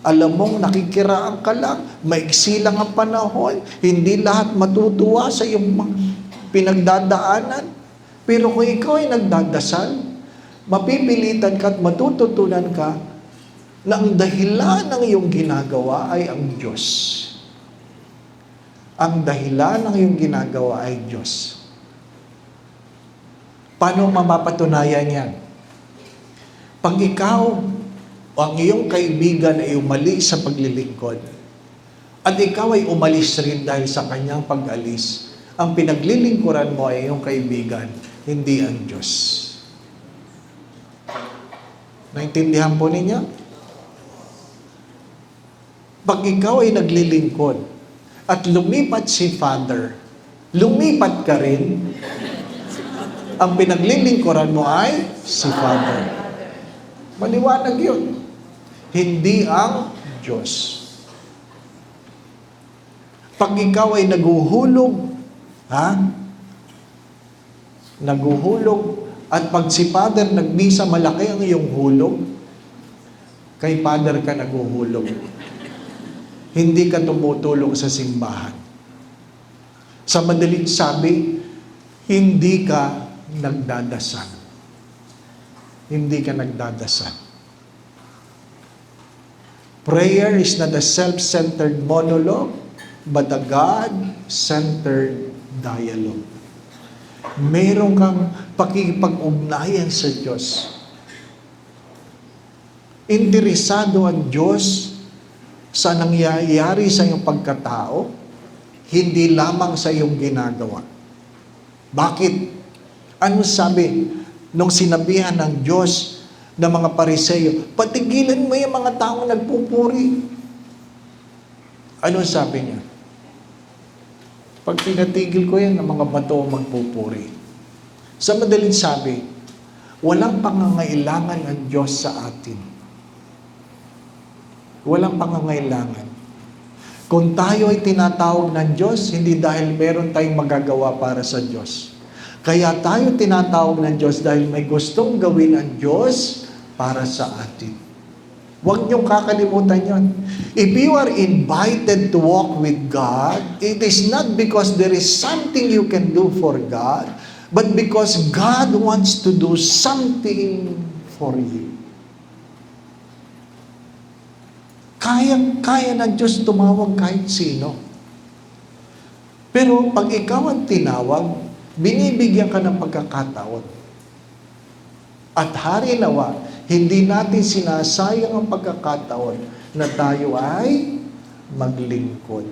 alam mong nakikiraan ka lang, maiksi lang ang panahon, hindi lahat matutuwa sa iyong pinagdadaanan. Pero kung ikaw ay nagdadasal, mapipilitan ka at matututunan ka na ang dahilan ng iyong ginagawa ay ang Diyos. Ang dahilan ng iyong ginagawa ay Diyos. Paano mapapatunayan yan? Pag ikaw o ang iyong kaibigan ay umali sa paglilingkod, at ikaw ay umalis rin dahil sa kanyang pag-alis, ang pinaglilingkuran mo ay iyong kaibigan, hindi ang Diyos. Naintindihan po ninyo? Pag ikaw ay naglilingkod, at lumipat si Father, lumipat ka rin, ang pinaglilingkuran mo ay si Father. Maliwanag yun. Hindi ang Diyos. Pag ikaw ay naguhulog, naguhulog, at pag si Father nagmisa, malaki ang iyong hulog, kay Father ka naguhulog. Hindi ka tumutulong sa simbahan. Sa madaling sabi, hindi ka nagdadasal. Hindi ka nagdadasal. Prayer is not a self-centered monologue, but a God-centered dialogue. Meron kang pakikipag-ugnayan sa Diyos. Interesado ang Diyos sa nangyayari sa iyong pagkatao, hindi lamang sa iyong ginagawa. Bakit? Ano sabi nung sinabihan ng Diyos ng mga Pariseyo? Patigilan mo yung mga taong nagpupuri. Ano sabi niya? Pag pinatigil ko yan, ng mga bato magpupuri. Sa madaling sabi, walang pangangailangan ng Diyos sa atin. Walang pangangailangan. Kung tayo ay tinatawag ng Diyos, hindi dahil meron tayong magagawa para sa Diyos. Kaya tayo tinatawag ng Diyos dahil may gustong gawin ang Diyos para sa atin. Huwag niyong kakalimutan yon. If you are invited to walk with God, it is not because there is something you can do for God, but because God wants to do something for you. Kaya ng Diyos tumawag kahit sino. Pero pag ikaw ang tinawag, binibigyan ka ng pagkakataon. At hari nawa, hindi natin sinasayang ang pagkakataon na tayo ay maglingkod.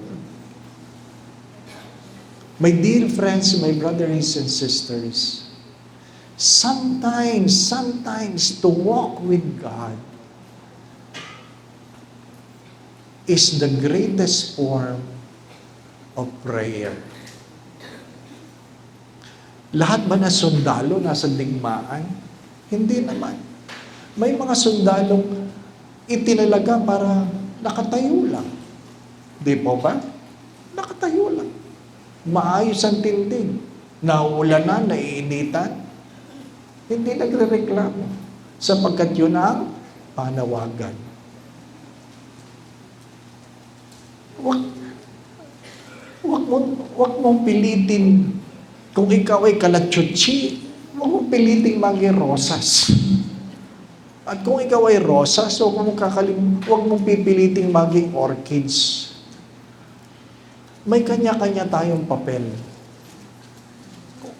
My dear friends, my brothers and sisters, sometimes to walk with God is the greatest form of prayer. Lahat ba na sundalo nasa digmaan? Hindi naman. May mga sundalong itinalaga para nakatayo lang. Di po ba? Nakatayo lang. Maayos ang tindig. Nauulanan, naiinitan. Hindi nagre-reklamo. Sapagkat yun ang panawagan. Wag mong pilitin kung ikaw ay kalatsutsi, wag mong pilitin maging rosas. At kung ikaw ay rosas, wag mong pipiliting maging orchids. May kanya-kanya tayong papel.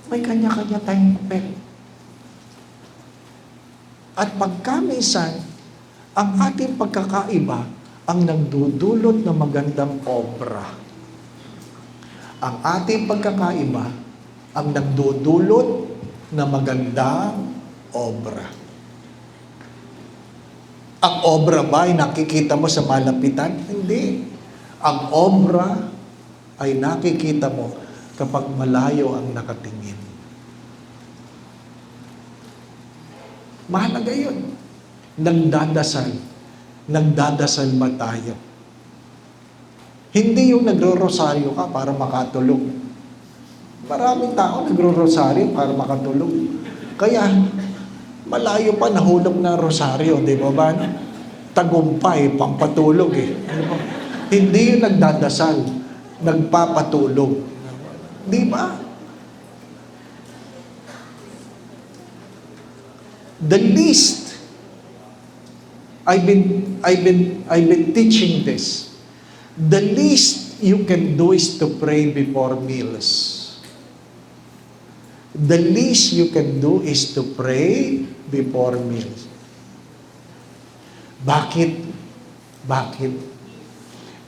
May kanya-kanya tayong papel. At pagkamisan, ang ating pagkakaiba ang nagdudulot ng magandang obra. Ang ating pagkakaiba ang nagdudulot ng magandang obra. Ang obra ba ay nakikita mo sa malapitan? Hindi. Ang obra ay nakikita mo kapag malayo ang nakatingin. Mahalaga yun. Nagdadasal ba tayo? Hindi yung nagro-rosaryo ka para makatulog. Maraming tao nagro-rosaryo para makatulog. Kaya, malayo pa nahulog na rosaryo, di ba ba? Tagumpay, pampatulog eh. Hindi yung nagdadasal, nagpapatulog. Di ba? The least, I've been teaching this. The least you can do is to pray before meals. The least you can do is to pray before meals. Bakit? Bakit?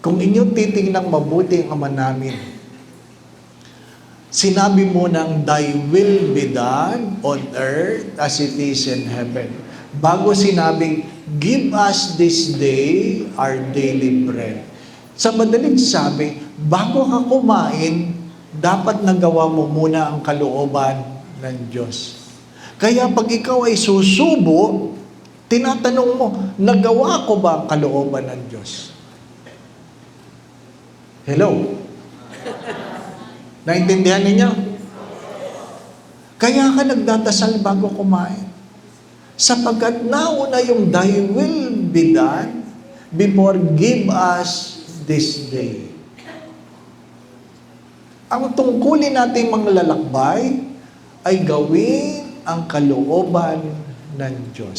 Kung inyong titingnan mabuti ang Ama namin, sinabi mo ng thy will be done on earth as it is in heaven. Bago sinabing, give us this day our daily bread. Sa madaling sabi, bago ka kumain, dapat nagawa mo muna ang kalooban ng Diyos. Kaya pag ikaw ay susubo, tinatanong mo, nagawa ko ba ang kalooban ng Diyos? Hello? Naintindihan ninyo? Kaya ka nagdadasal bago kumain. Sapagkat nauna yung thy will be done before give us this day. Ang tungkulin nating mga lalakbay ay gawin ang kalooban ng Diyos.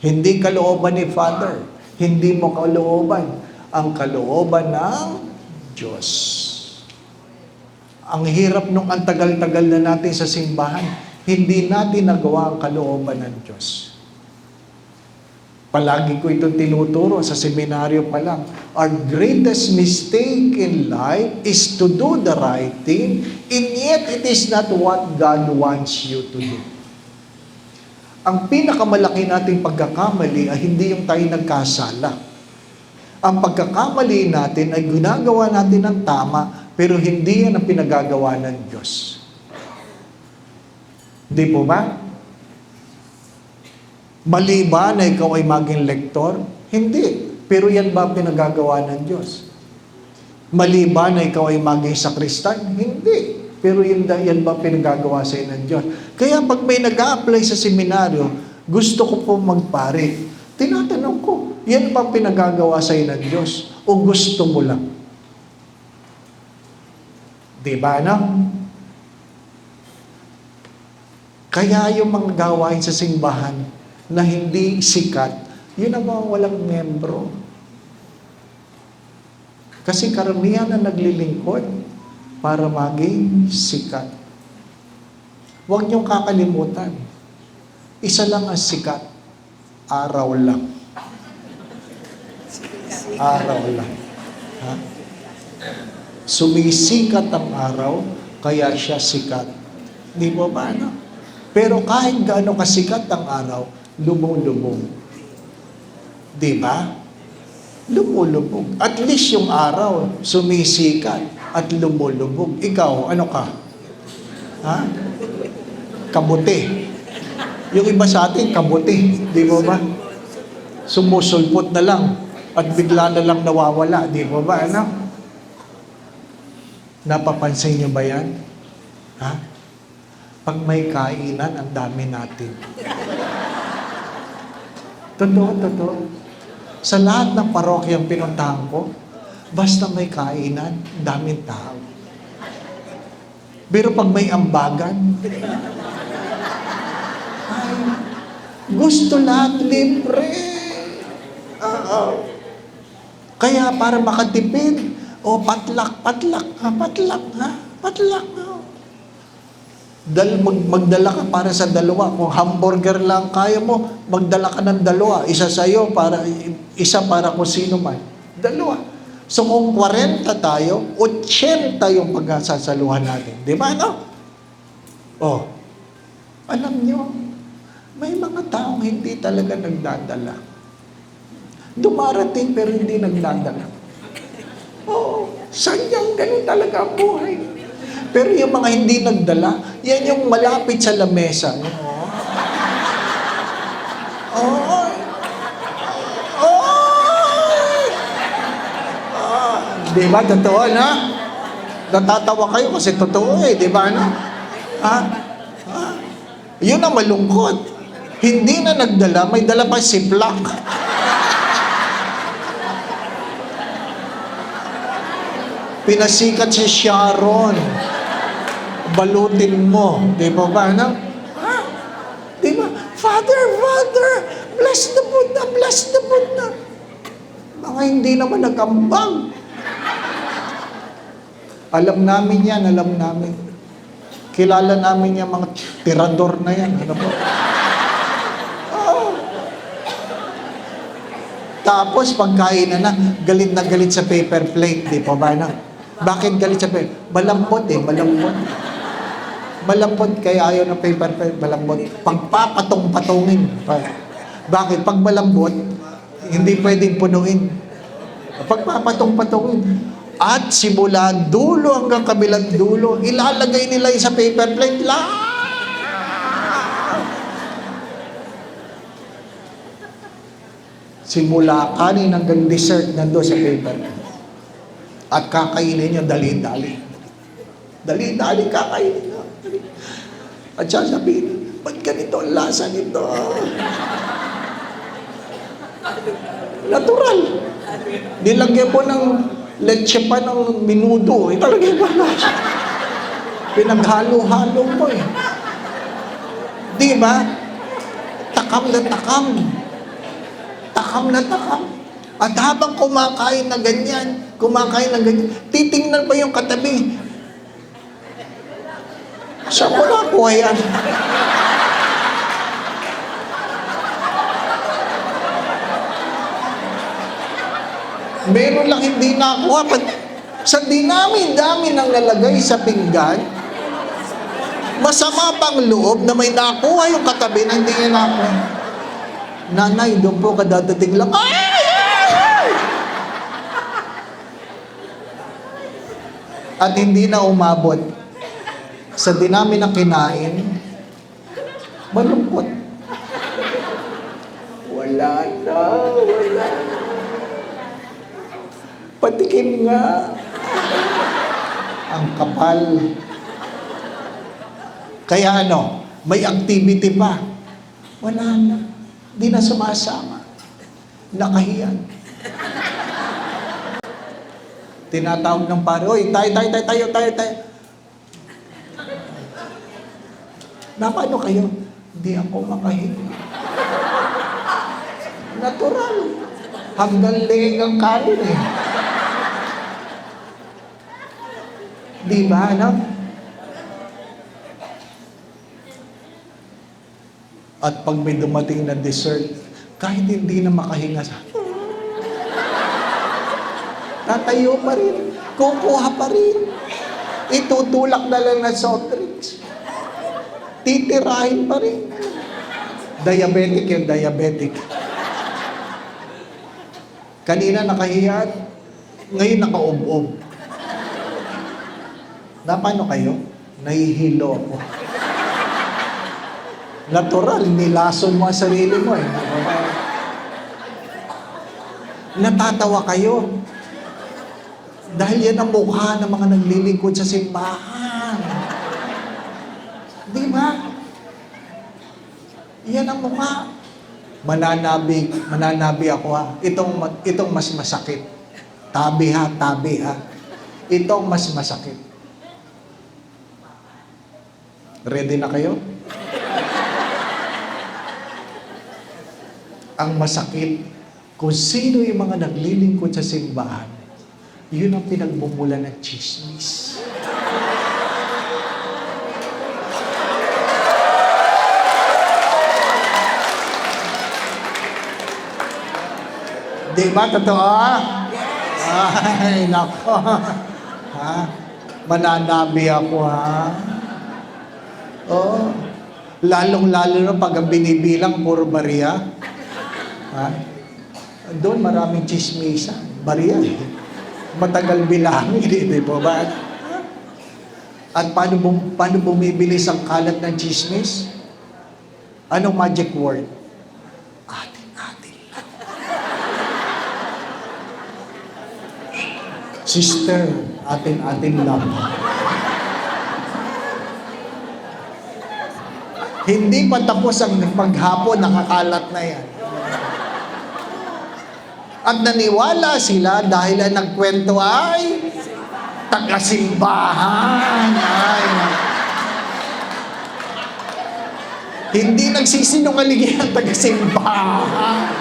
Hindi kalooban ni Father, hindi mo kalooban, ang kalooban ng Diyos. Ang hirap nung ang tagal-tagal na natin sa simbahan, hindi natin nagawa ang kalooban ng Diyos. Palagi ko itong tinuturo sa seminaryo pa lang. Our greatest mistake in life is to do the right thing, and yet it is not what God wants you to do. Ang pinakamalaki nating pagkakamali ay hindi yung tayo nagkasala. Ang pagkakamali natin ay ginagawa natin ng tama, pero hindi yan ang pinagagawa ng Diyos. Di po ba? Mali ba na ikaw ay maging lektor? Hindi. Pero yan ba pinagagawa ng Diyos? Mali ba na ikaw ay maging sakristan? Hindi. Pero yan ba pinagagawa sa ng Diyos? Kaya pag may nag-a-apply sa seminaryo, gusto ko po magpare. Tinatanong ko, yan ba pinagagawa sa ng Diyos? O gusto mo lang? Di ba, no? Kaya yung mga gawain sa simbahan na hindi sikat, yun ang mga walang membro. Kasi karamihan na naglilingkod para maging sikat. Huwag niyong kakalimutan. Isa lang ang sikat. Araw lang. Araw lang. Ha? Sumisikat ang araw, kaya siya sikat. Di mo ba, ano? Pero kahit gaano kasikat ang araw, lumulubog. Di ba? Lumulubog. At least yung araw, sumisikat at lumulubog. Ikaw, ano ka? Ha? Kabuti. Yung iba sa atin, kabuti. Di mo ba? Sumusulpot na lang at bigla na lang nawawala. Di mo ba? Ano? Napapansin niyo ba yan? Ha? Pag may kainan, ang dami natin. Totoo. Sa lahat ng parokyang pinuntahan ko, basta may kainan, daming tao. Pero pag may ambagan, ay, gusto lahat libre. Kaya para makatipid, patlak. Magdala ka para sa dalawa. Kung hamburger lang kaya mo, magdala ka ng dalawa. Isa sa'yo, isa para kung sino man. Dalawa. So kung 40 tayo, 80 yung pagsasaluhan natin. Di ba, no? Alam nyo, may mga taong hindi talaga nagdadala. Dumarating pero hindi nagdadala. Sanyang ganun talaga ang buhay. Pero yung mga hindi nagdala, yan yung malapit sa lamesa. Di ba? Totoo, na? Natatawa kayo kasi totoo di ba, no? Yun ang malungkot. Hindi na nagdala, may dala pa si Black. Pinasikat si Sharon. Balutin mo. Di ba ba? Ano? Di ba? Father, bless the Buddha. Mga hindi naman nagambang. Alam namin yan. Kilala namin yung mga tirador na yan. Ano ba? Tapos pagkain na galit sa paper plate, di pa ba na? Bakit galit sa paper? Malambot Malambot kaya ayaw ng paper plate, malambot. Pagpapatong-patongin. Bakit? Pag malambot, hindi pwedeng punuin. Pagpapatong-patongin. At simula dulo hanggang kabilang dulo, ilalagay nila sa paper plate lang. Simula kanin hanggang dessert nandoon sa paper. At kakainin nyo dali-dali. Dali-dali kakainin nyo. At sasabihin, ba't ganito ang lasa nito? Natural. Nilagyan mo ng leche pa ng minudo. Italagay mo lasa. Pinaghalo-halo mo Di ba? Takam na takam. At habang kumakain na ganyan, titingnan pa yung katabi. Saan mo nakuha yan? Meron lang hindi nakuha. Sa dami nang nalagay sa pinggan, masama pang loob na may nakuha yung katabi na hindi niya nakuha. Nanay, doon po kadadating lang. At hindi na umabot. Sa dinami ng kinain, malungkot. Wala na. Patikim nga. ang kapal. Kaya ano, may activity pa. Wala na. Di na sumasama. Nakahiyan. Tinatawag ng pare, "Oy, tayo. Paano kayo? Hindi ako makahinga. Natural. Hanggang leeg ang kanin eh. Di ba, ano? At pag may dumating na dessert, kahit hindi na makahinga sa tatayo pa rin, kukuha pa rin, itutulak na lang na soft drinks, titirahin pa rin. Diabetic yung diabetic. Kanina nakahiyan, ngayon nakaob-ob. Na paano kayo? Nahihilo ako. Natural, nilason mo ang sarili mo eh. Natatawa kayo. Dahil yan ang mukha ng mga naglilingkod sa simbahan. Di ba? Yan ang mukha. Mananabi ako ha. Itong mas masakit. Tabi ha. Itong mas masakit. Ready na kayo? Ang masakit, kung sino yung mga naglilingkod sa simbahan, yun ang pinagbumula ng chismis. Di ba totoo? Ay, nako. Ha? Mananabi ako, ha? Oh. Lalong-lalo na pag ang binibilang, puro bariya. Ha? Doon maraming chismisa. Bariya eh. Matagal bilangin, di ba? At paano bumibilis ang kalat ng chismis? Anong magic word? Atin-atin lang. Sister, atin-atin lang. Hindi pa tapos ang paghapon, nakakalat na yan. At naniwala sila dahil ang nagkwento ay taga-simbahan. Hindi nagsisinungaling ang taga-simbahan.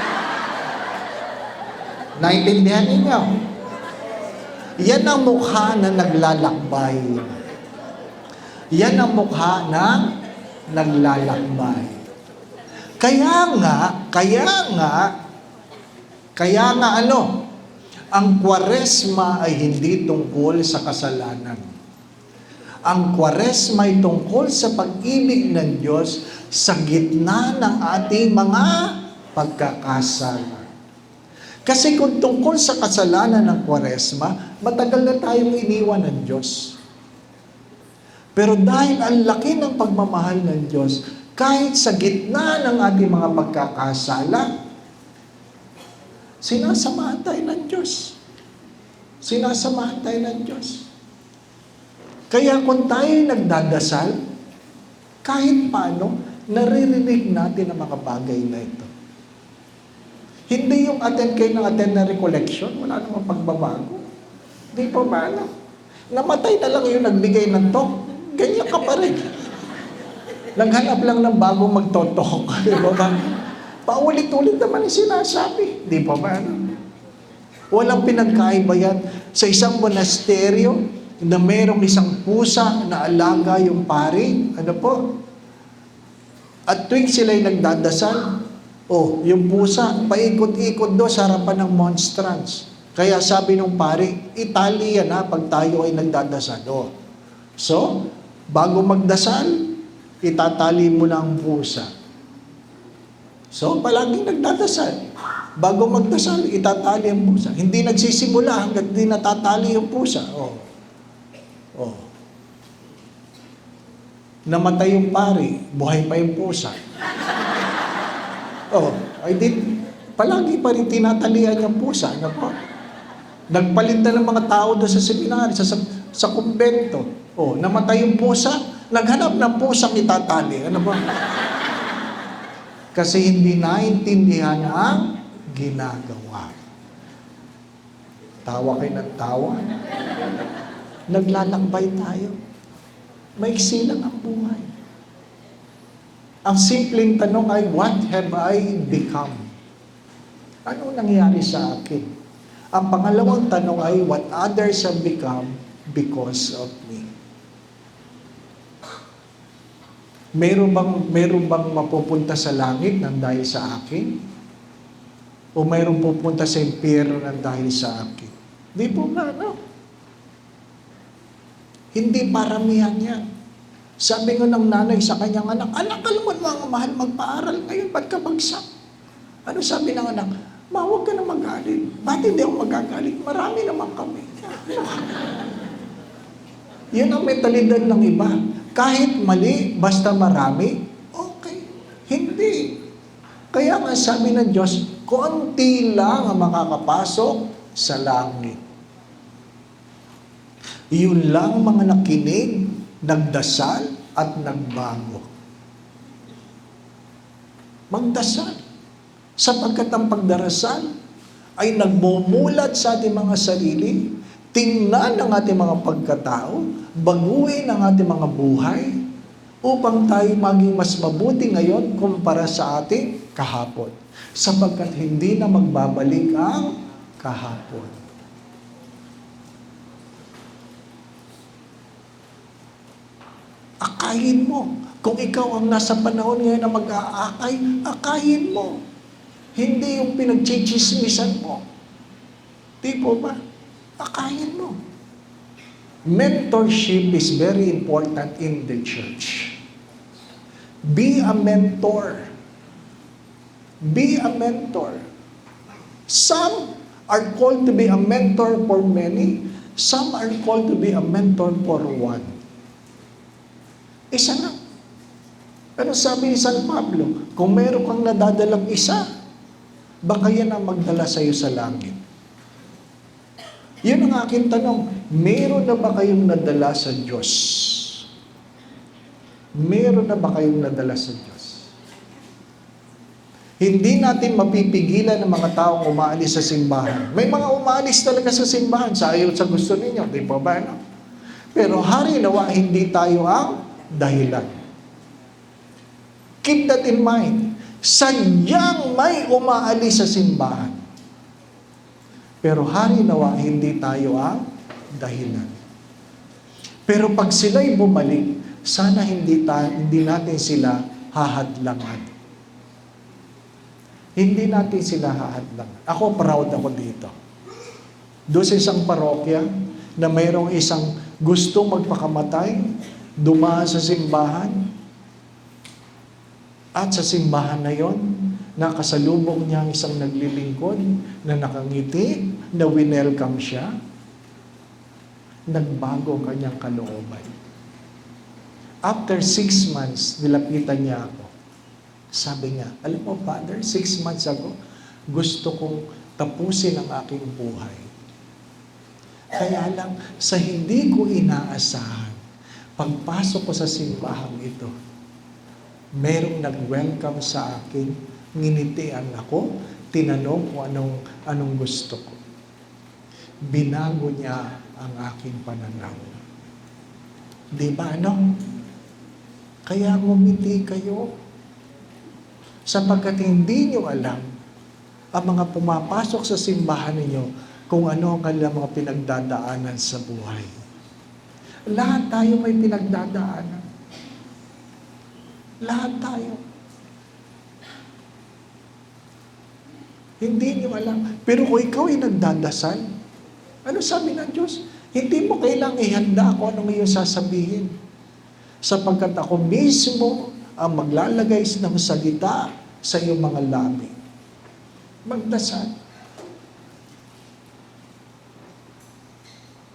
Naintindihan ninyo? Yan ang mukha na naglalakbay. Yan ang mukha ng naglalakbay. Kaya nga ano, ang Kwaresma ay hindi tungkol sa kasalanan. Ang Kwaresma ay tungkol sa pag-ibig ng Diyos sa gitna ng ating mga pagkakasala. Kasi kung tungkol sa kasalanan ng Kwaresma, matagal na tayong iniwan ng Diyos. Pero dahil ang laki ng pagmamahal ng Diyos, kahit sa gitna ng ating mga pagkakasala, sinasamahan tayo ng Diyos. Sinasamahan tayo ng Diyos. Kaya kung tayo nagdadasal, kahit paano, naririnig natin ang mga bagay na ito. Hindi yung attend kayo ng attend na recollection, wala namang pagbabago. Hindi pa ba? Namatay na lang yung nagbigay ng talk, ganyan ka pa rin. Naghanap lang ng bagong magtotok. Paulit-ulit naman yung sinasabi. Di pa ba? Walang pinagkaiba yan. Sa isang monasteryo, na merong isang pusa na alaga yung pari, ano po? At tuwing sila'y nagdadasal, yung pusa, paikot-ikot do sa harapan ng monstrance. Kaya sabi nung pari, itali yan ha, pag tayo ay nagdadasal. So, bago magdasal, itatali mo na ang pusa. So, palaging nagdadasal. Bago magdasal, itatali ang pusa. Hindi nagsisimula hanggang di natatali yung pusa. Namatay yung pari, buhay pa yung pusa. Palagi pa rin tinatalian yung pusa. Ano po? Nagpalit na ng mga tao doon sa seminary. Sa kumbento. Namatay yung pusa, naghanap ng pusang itatali. Ano ba? Kasi hindi naintindihan ang ginagawa. Tawa kayo ng tawa. Naglalakbay tayo. Maiksi lang ang buhay. Ang simpleng tanong ay, what have I become? Ano nangyari sa akin? Ang pangalawang tanong ay, what others have become because of me? Meron bang mapupunta sa langit nang dahil sa akin? O mayroong pupunta sa impyerno nang dahil sa akin? Di po ba, no? Hindi paramihan yan. Sabi nga ng nanay sa kanyang anak, anak, alam mo mga mahal, magpaaral ngayon, ba't ka bagsak? Ano sabi ng anak? Ma, huwag ka na magalit. Ba't hindi ako magagalit? Marami naman kami. Yun ang mentalidad ng iba. Kahit mali, basta marami, okay. Hindi. Kaya nga sabi ng Diyos, konti lang ang makakapasok sa langit. Yun lang mga nakinig, nagdasal at nagbago. Magdasal. Sapagkat ang pagdarasal ay nagmumulat sa ating mga sarili, tingnan ang ating mga pagkatao, baguhin ang ating mga buhay, upang tayo maging mas mabuti ngayon kumpara sa ating kahapon. Sapagkat hindi na magbabalik ang kahapon. Akayin mo. Kung ikaw ang nasa panahon ngayon na mag-aakay, akayin mo. Hindi yung pinagchichismisan mo. Di po ba? Akayin mo. Mentorship is very important in the church. Be a mentor. Be a mentor. Some are called to be a mentor for many. Some are called to be a mentor for one. Isa lang. Pero sabi ni San Pablo, kung meron kang nadadalang isa, baka yan ang magdala sa iyo sa langit. Yun ang aking tanong, meron na ba kayong nadala sa Diyos? Meron na ba kayong nadala sa Diyos? Hindi natin mapipigilan ng mga taong umaalis sa simbahan. May mga umaalis talaga sa simbahan sa ayaw sa gusto ninyo, di ba ba? No? Pero hari nawa, hindi tayo ang dahilan. Keep that in mind. Sadyang may umaalis sa simbahan. Pero hari nawa, hindi tayo ang dahilan. Pero pag sila'y bumalik, sana hindi natin sila hahadlangan. Hindi natin sila hahadlangan. Ako, proud ako dito. Doon sa isang parokya, na mayroong isang gustong magpakamatay, dumaan sa simbahan, at sa simbahan na yon, nakasalubong niya ang isang naglilingkod na nakangiti, na winelcome siya, nagbago ang kanyang kalooban. After 6 months, nilapitan niya ako. Sabi niya, alam mo, Father, 6 months ago, gusto kong tapusin ang aking buhay. Kaya lang, sa hindi ko inaasahan, pagpasok ko sa simbahan ito, merong nag-welcome sa akin, nginitian ako, tinanong ko anong gusto ko. Binago niya ang aking pananaw. Di ba ano? Kaya ngumiti kayo. Sapagkat hindi nyo alam ang mga pumapasok sa simbahan ninyo kung ano ang kanilang mga pinagdadaanan sa buhay. Lahat tayo may pinagdadaanan. Lahat tayo. Hindi nyo alam. Pero kung ikaw ay nagdadasal, ano sabi ng Diyos? Hindi mo kailangang ihanda kung anong iyong sasabihin. Sapagkat ako mismo ang maglalagay ng salita sa iyong mga labi. Magdasal.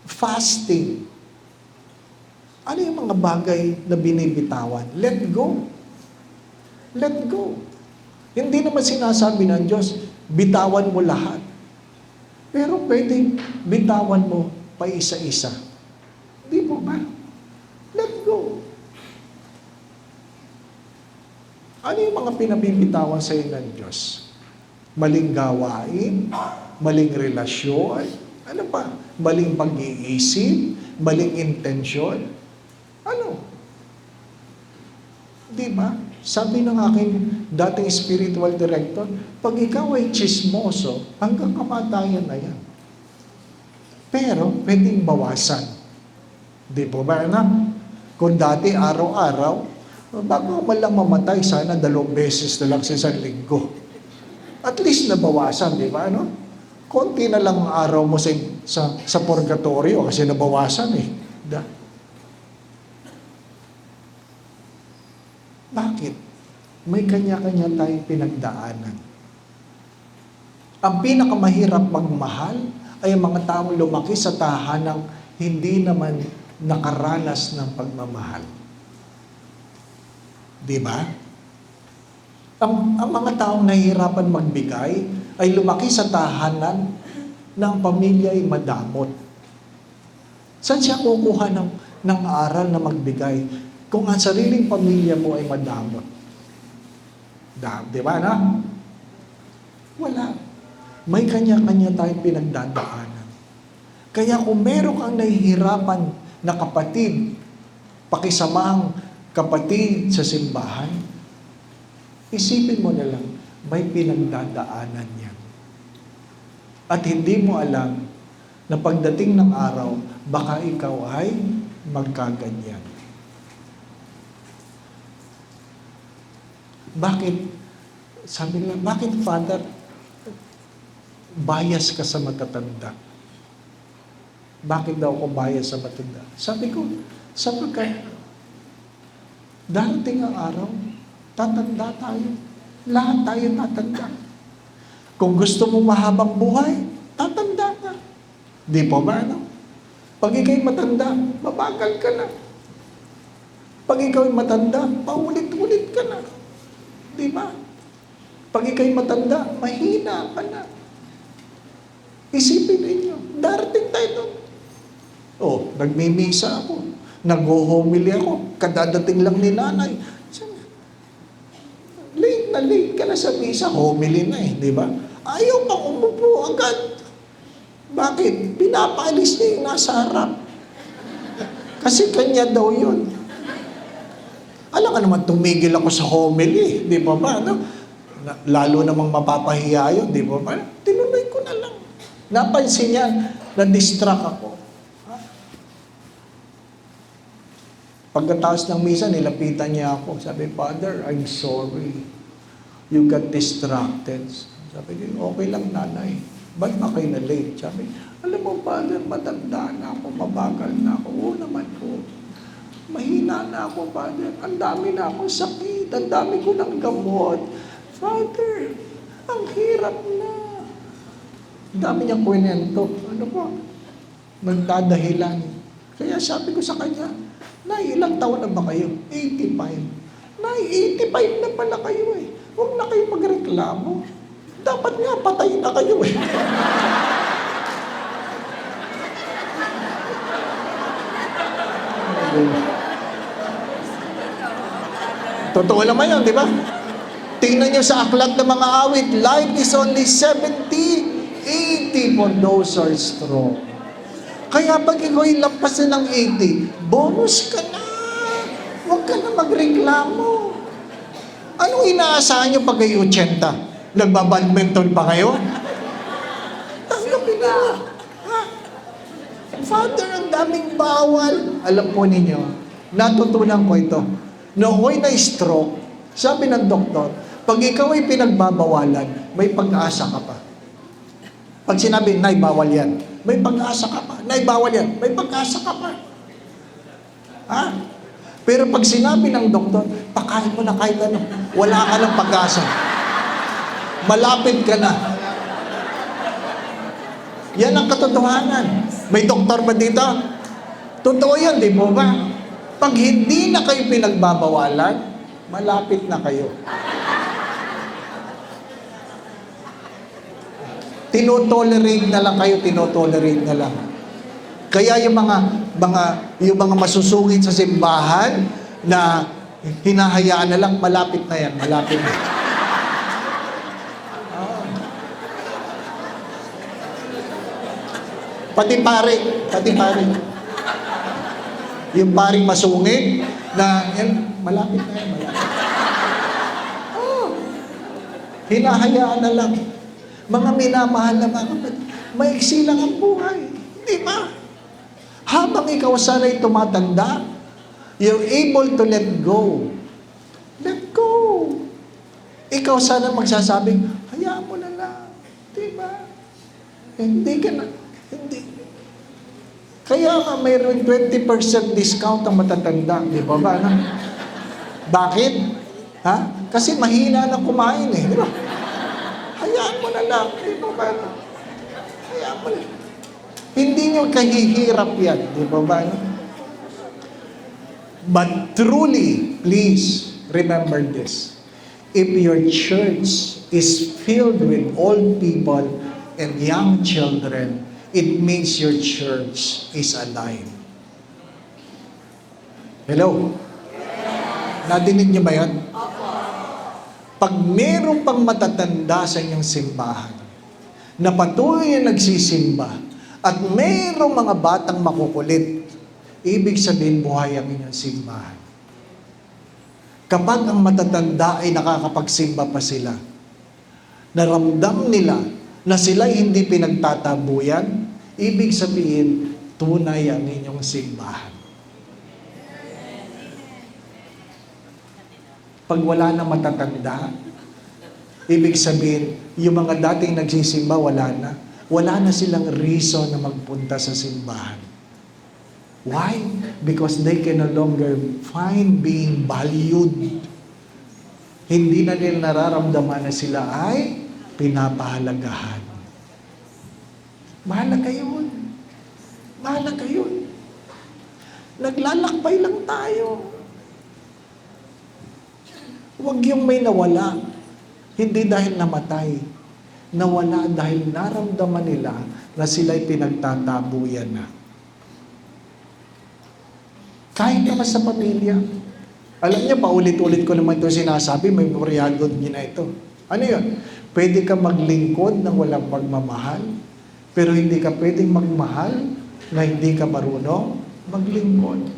Fasting. Ano yung mga bagay na binibitawan? Let go. Let go. Hindi naman sinasabi ng Diyos, bitawan mo lahat. Pero pwedeng bitawan mo pa isa-isa. Di po ba? Let go. Ano yung mga pinabibitawan sa iyo ng Diyos? Maling gawain, maling relasyon, ano pa? Maling pag-iisip, maling intensyon. Ano? Di ba? Sabi ng aking dating spiritual director, pag ikaw ay chismoso, hanggang kamatayan na yan. Pero, pwedeng bawasan. Di po ba, anak? Kung dati araw-araw, bago man lang mamatay, sana 2 beses na lang sa isang linggo. At least nabawasan, di ba, ano? Konti na lang ang araw mo sa purgatorio kasi nabawasan eh. Bakit? May kanya-kanya tayong pinagdaanan. Ang pinakamahirap magmahal ay ang mga taong lumaki sa tahanang hindi naman nakaranas ng pagmamahal. Di ba? Ang mga taong nahihirapan magbigay ay lumaki sa tahanan ng pamilya ay madamot. Saan siya kukuha ng aral na magbigay kung ang sariling pamilya mo ay madamot? Di ba na? Wala. May kanya-kanya tayong pinagdadaanan. Kaya kung meron kang nahihirapan na kapatid, pakisamahang kapatid sa simbahan, isipin mo na lang, may pinagdadaanan yan. At hindi mo alam na pagdating ng araw, baka ikaw ay magkaganyan. Bakit? Sabi nila, bakit Father, bias ka sa matatanda? Bakit daw ako bias sa matatanda? Sabi ko, sapagkat darating ang araw, tatanda tayo. Lahat tayo tatanda. Kung gusto mo mahabang buhay, tatanda ka. Di po ba, ano? Pag ikaw'y matanda, mabagal ka na. Pag ikaw'y matanda, paulit-ulit ka na. Di ba? Pag ikaw'y matanda, mahina ka na. Isipin ninyo, darating tayo doon. Oh, nagmimisa ako. Nag-homily ako. Kadadating lang ni nanay. Late ka na sa misa. Homily na eh, di ba? Ayaw pang umupo agad. Bakit? Pinapaalis niya yung nasa harap. Kasi kanya daw yun. Alam ka naman, tumigil ako sa homily. Di ba ba? No? Lalo namang mapapahiya yun. Di ba ba? Tinuloy ko na lang. Napansin niya, na-distract ako. Pagkatapos ng misa, nilapitan niya ako. Sabi, Father, I'm sorry. You got distracted. Sabi niya, okay lang nanay. Ba't ba kayo na-late? Sabi, alam mo, Father, matanda na ako, mabagal na ako. Oo naman po. Mahina na ako, Father. Ang dami na akong sakit. Ang dami ko ng gamot. Father, ang hirap na. Ang dami niyang kwento. Ano po? Nagdadahilan. Kaya sabi ko sa kanya, Nay, ilang taon na ba kayo? 85. Nay, 85 na pala kayo eh. Huwag na kayo magreklamo. Dapat nga, patay na kayo eh. Totoo naman yun, di ba? Tingnan nyo sa aklat ng mga awit, life is only 70, 80 for those who are strong. Kaya pag ikaw ay lampas na ng 80, bonus ka na. Huwag ka na magreklamo. Anong inaasahan nyo pag ay 80? Nagbabadminton pa kayo? Tanggapin na. Ha? Father, ang daming bawal. Alam po ninyo, natutunan ko ito. Noong ako'y na-stroke, sabi ng doktor, pag ikaw ay pinagbabawalan, may pag-asa ka pa. Pag sinabi, Nay, bawal yan, may pag-asa ka pa. Nay, bawal yan, may pag-asa ka pa. Ha? Pero pag sinabi ng doktor, pakain mo na kahit ano, wala ka ng pag-asa. Malapit ka na. Yan ang katotohanan. May doktor ba dito? Totoo yan, di mo ba? Pag hindi na kayo pinagbabawalan, malapit na kayo. Tinotolerate na lang kayo, tinotolerate na lang. Kaya yung mga masusungit sa simbahan na hinahayaan na lang, malapit na yan, malapit na. Pati pare. Yung paring masungit na yan, malapit na yan, malapit. Hinahayaan na lang. Mga minamahal na mga kapatid, maiksi lang ang buhay. Di ba? Habang ikaw sana'y tumatanda, you're able to let go. Let go. Ikaw sana magsasabing, hayaan mo na lang. Di ba? Hindi ka na, hindi. Kaya nga mayroon 20% discount ang matatanda. Di ba ba? Bakit? Ha? Kasi mahina na kumain eh. Di ba? Hayaan mo na lang. Di ba ba? Hayaan mo lang. Hindi nyo kahihirap yan. Di ba ba? But truly, please remember this. If your church is filled with old people and young children, it means your church is alive. Hello? Nadinig niyo ba yan? Pag meron pang matatanda sa inyong simbahan, na patuloy na nagsisimba, at mayroong mga batang makukulit, ibig sabihin buhay ang inyong simbahan. Kapag ang matatanda ay nakakapagsimba pa sila, naramdam nila na sila'y hindi pinagtatabuyan, ibig sabihin, tunay ang inyong simbahan. Pag wala na matatanda, ibig sabihin, yung mga dating nagsisimba, wala na. Wala na silang reason na magpunta sa simbahan. Why? Because they can no longer find being valued. Hindi na nila nararamdaman na sila ay pinapahalagahan. Mahalaga yun. Mahalaga yun. Naglalakbay lang tayo. Huwag yung may nawala. Hindi dahil namatay. Nawala dahil naramdaman nila na sila'y pinagtatabuyan na. Kahit naman sa pamilya. Alam niyo, paulit-ulit ko naman ito sinasabi, may memoryado niyo na ito. Ano yun? Pwede ka maglingkod ng walang pagmamahal, pero hindi ka pwedeng magmahal na hindi ka marunong maglingkod.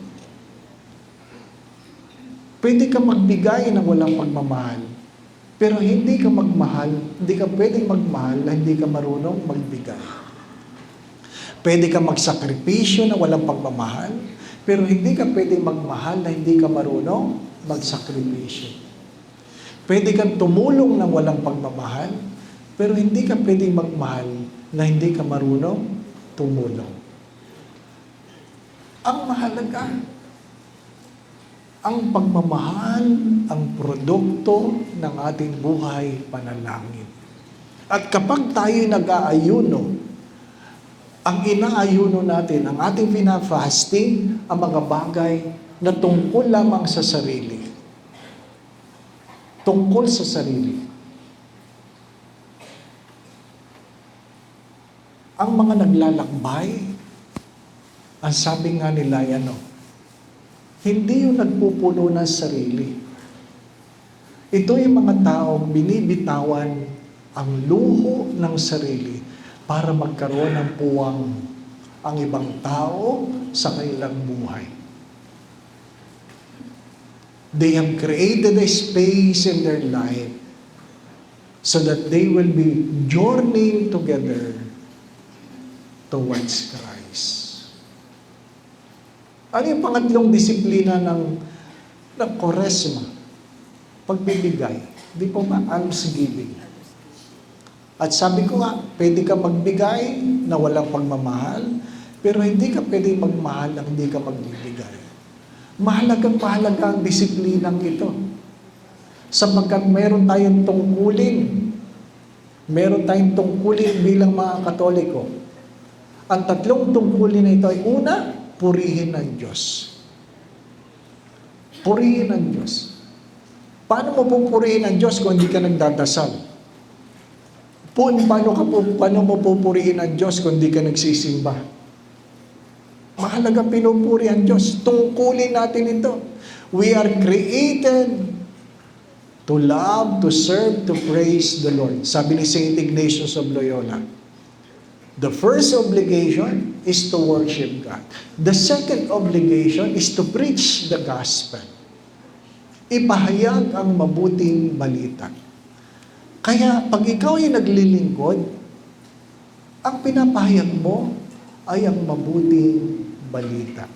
Pwede ka magbigay ng walang pagmamahal, pero hindi ka magmahal, hindi ka pwedeng magmahal na hindi ka marunong magbigay. Pwede ka magsakripisyo na walang pagmamahal, pero hindi ka pwedeng magmahal na hindi ka marunong magsakripisyo. Pwede kang tumulong ng walang pagmamahal, pero hindi ka pwedeng magmahal na hindi ka marunong tumulong. Ang mahalaga, ang pagmamahal, ang produkto ng ating buhay panalangin. At kapag tayo nag-aayuno, ang inaayuno natin, ang ating pinafasting, ang mga bagay na tungkol lamang sa sarili. Tungkol sa sarili. Ang mga naglalakbay, ang sabi nga nila, hindi yung nagpupuno ng sarili. Ito yung mga taong binibitawan ang luho ng sarili para magkaroon ng puwang ang ibang tao sa kanilang buhay. They have created a space in their life so that they will be journeying together towards Christ. Ano yung pangatlong disiplina ng Quaresma? Pagbibigay. Di po ba? Almsgiving. At sabi ko nga, pwede ka magbigay na walang pagmamahal, pero hindi ka pwede magmahal na hindi ka magbibigay. Mahalagang ang disiplinang ito. Sapagkat meron tayong tungkulin. Meron tayong tungkulin bilang mga Katoliko. Ang tatlong tungkulin na ito ay una, purihin ang Diyos. Purihin ang Diyos. Paano mo pupurihin ang Diyos kung hindi ka nagdadasal? Paano mo pupurihin ang Diyos kung hindi ka nagsisimba? Mahalaga pinupuri ang Diyos. Tungkulin natin ito. We are created to love, to serve, to praise the Lord. Sabi ni St. Ignatius of Loyola, the first obligation is to worship God. The second obligation is to preach the gospel. Ipahayag ang mabuting balita. Kaya pag ikaw ay naglilingkod, ang pinapahayag mo ay ang mabuting balita.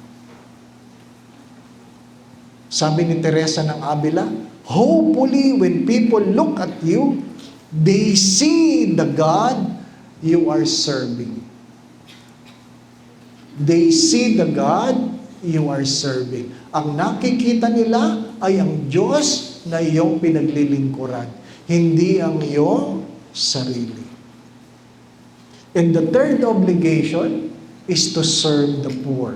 Sabi ni Teresa ng Avila, hopefully when people look at you, they see the God you are serving. They see the God you are serving. Ang nakikita nila ay ang Diyos na iyong pinaglilingkuran, hindi ang iyong sarili. And the third obligation is to serve the poor.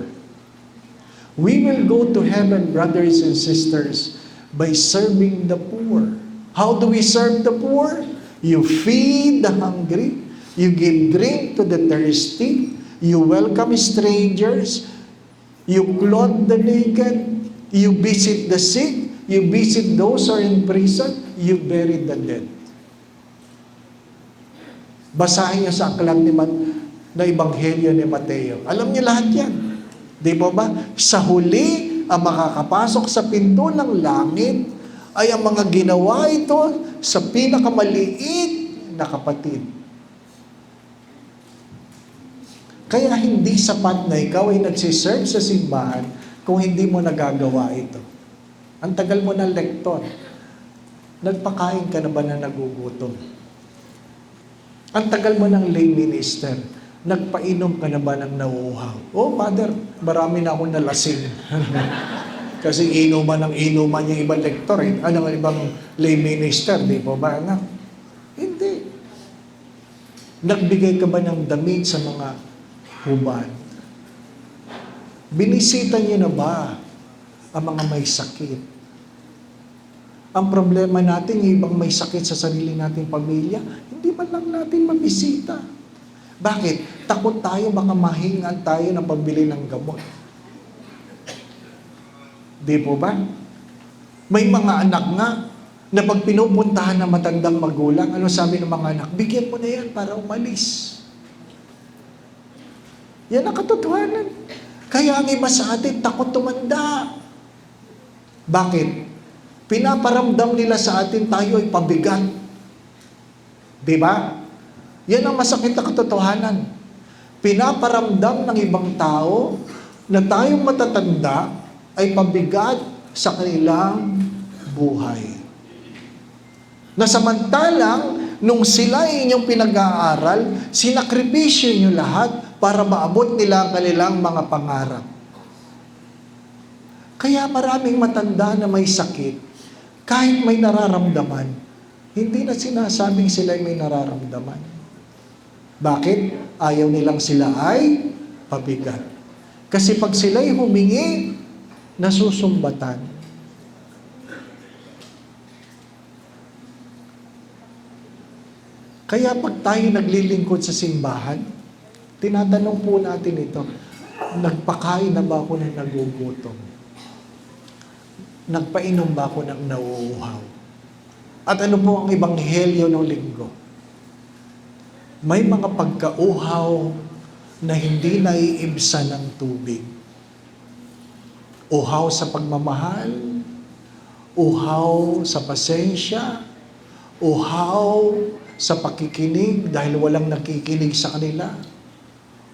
We will go to heaven, brothers and sisters, by serving the poor. How do we serve the poor? You feed the hungry, you give drink to the thirsty, you welcome strangers, you clothe the naked, you visit the sick, you visit those who are in prison, you bury the dead. Basahin niyo sa aklat na Ebanghelyo ni Mateo. Alam niyo lahat yan. Di ba ba? Sa huli, ang makakapasok sa pinto ng langit ay ang mga ginawa ito sa pinakamaliit na kapatid. Kaya hindi sapat na ikaw ay nagsiserve sa simbahan kung hindi mo nagagawa ito. Ang tagal mo ng lektor. Nagpakain ka na ba na nagugutom? Ang tagal mo ng lay minister. Nagpainom ka na ba ng nauuhaw? Oh, Father, marami na akong nalasing. Kasi inuman yung ibang lektor, ang ibang lay minister, di ba ba, anak? Hindi. Nagbigay ka ba ng damit sa mga hubad? Binisita niyo na ba ang mga may sakit? Ang problema natin, yung ibang may sakit sa sarili nating pamilya, hindi man lang natin mabisita. Bakit? Takot tayo, baka mahingan tayo ng pambili ng gamot. Di po ba? May mga anak nga na pag pinupuntahan ng matandang magulang, ano sabi ng mga anak? Bigyan mo na yan para umalis. Yan ang katotohanan. Kaya ang iba sa atin, takot tumanda. Bakit? Pinaparamdam nila sa atin tayo ay pabigat. Di ba? Yan ang masakit na katotohanan. Pinaparamdam ng ibang tao na tayong matatanda ay pabigat sa kanilang buhay. Na samantalang, nung sila ay inyong pinag-aaral, sinakripisyo nyo lahat para maabot nila ang kanilang mga pangarap. Kaya maraming matanda na may sakit, kahit may nararamdaman, hindi na sinasabing sila ay may nararamdaman. Bakit? Ayaw nilang sila ay pabigat. Kasi pag sila'y humingi, nasusumbatan. Kaya pag tayo naglilingkod sa simbahan, tinatanong po natin ito, nagpakain na ba ako ng nagugutom? Nagpainom ba ako ng nauuhaw? At ano po ang ebanghelyo ng linggo? May mga pagkauhaw na hindi naiibsan ng tubig. Uhaw sa pagmamahal, uhaw sa pasensya, uhaw sa pakikinig dahil walang nakikinig sa kanila,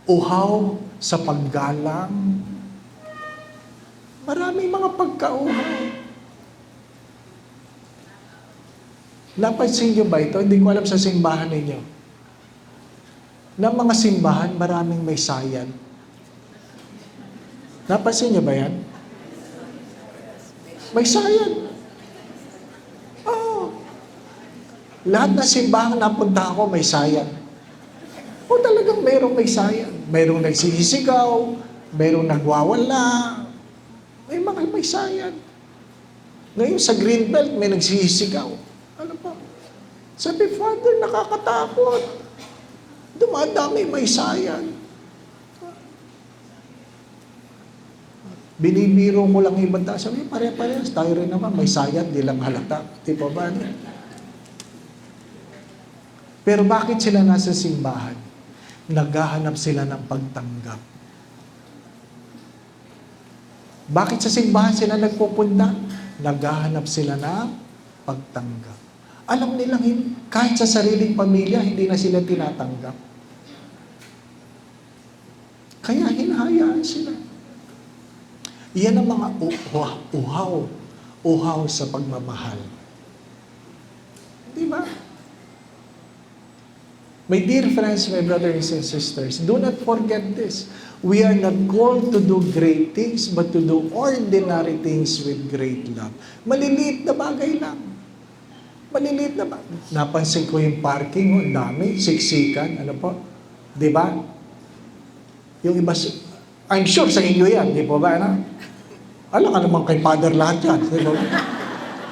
uhaw sa paggalang. Maraming mga pagkauhaw. Napansin niyo ba ito? Hindi ko alam sa simbahan ninyo. Na mga simbahan, maraming may sayan. Napansin niyo ba yan? May sayan. Oo. Lahat na simbahan napunta ako, may sayan. O talagang mayroong may sayan. Mayroong nagsisigaw, mayroong nagwawala, may sayan. Ngayon sa Greenbelt, may nagsisigaw. Ano pa? Sabi, Father, nakakatakot. Dumadami may sayan. Binibiro ko lang ibang tao. Sabi, pare-parehas. Tayo rin naman. May sayad, di lang halata. Di ba ba? Pero bakit sila nasa simbahan? Naghahanap sila ng pagtanggap. Bakit sa simbahan sila nagpupunta? Naghahanap sila ng pagtanggap. Alam nilang kahit sa sariling pamilya, hindi na sila tinatanggap. Kaya hinahayaan sila. Yan ang mga uhaw sa pagmamahal. Di ba? My dear friends, my brothers and sisters, do not forget this. We are not called to do great things, but to do ordinary things with great love. Maliliit na bagay lang. Maliliit na bagay. Napansin ko yung parking, ang dami, siksikan, ano po? Di ba? Yung iba, I'm sure sa inyo yan, di po ba? Ano? Alam ka naman kay Father lahat yan. Di ba?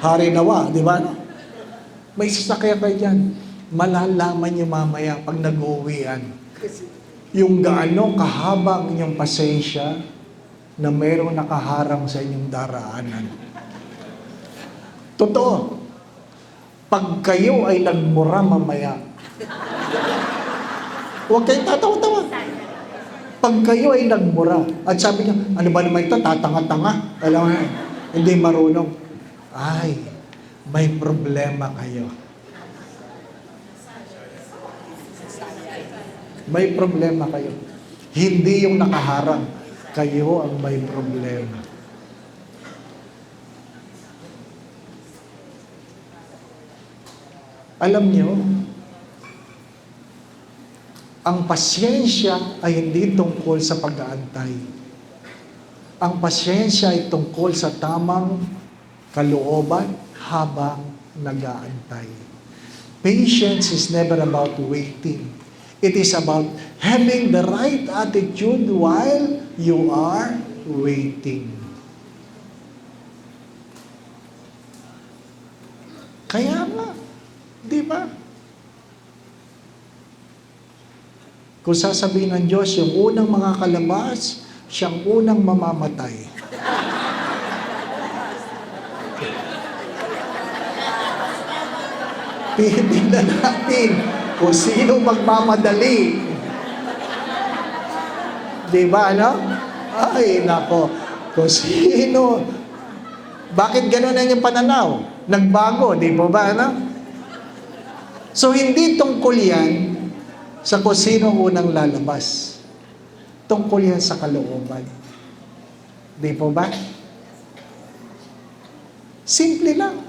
Hari nawa, di ba? Ano? May sasakyan kayo dyan. Malalaman nyo mamaya pag nag-uwian. Yung gaano kahaba ang inyong pasensya na mayroong nakaharang sa inyong daraanan. Totoo. Pag kayo ay nagmura mamaya, huwag kayong tatawa-tawa. Pag kayo ay nagmura, at sabi niya, ano ba naman ito, tatanga-tanga? Alam mo, hindi marunong. Ay, may problema kayo. May problema kayo. Hindi yung nakaharang. Kayo ang may problema. Alam nyo, ang pasyensya ay hindi tungkol sa pag-aantay. Ang pasyensya ay tungkol sa tamang kalooban habang nag-aantay. Patience is never about waiting. It is about having the right attitude while you are waiting. Kaya nga, di ba? Kung sasabihin ng Diyos, yung unang mga kalabas, siyang unang mamamatay. Titignan natin kung sino magmamadali. Di ba, ano? Ay, nako. Kung sino. Bakit gano'n na yung pananaw? Nagbago, di ba ba, ano? So, hindi tungkol yan sa kung sino unang lalabas. Tungkol yan sa kalooban. Di po ba? Simple lang.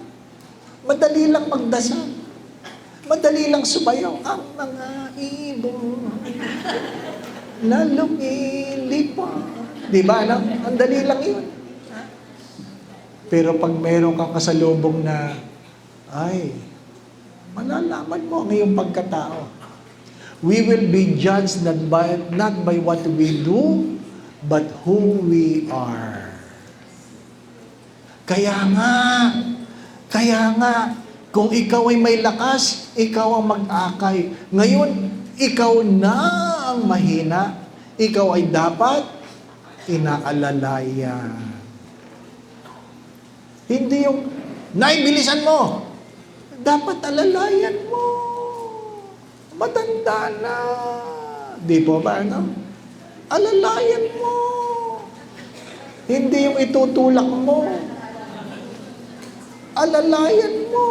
Madali lang magdasal. Madali lang sumayaw ang mga ibon na lumilipad. Di ba? Ang dali lang yun. Pero pag meron kang kasalubong na, ay, malalaman mo ang iyong pagkatao. We will be judged not by what we do, but who we are. Kaya nga, kung ikaw ay may lakas, ikaw ang mag-akay. Ngayon, ikaw na ang mahina. Ikaw ay dapat inaalalayan. Hindi yung, naibilisan mo. Dapat alalayan mo. Matanda na. Di po ba, ano? Alalayan mo. Hindi yung itutulak mo. Alalayan mo.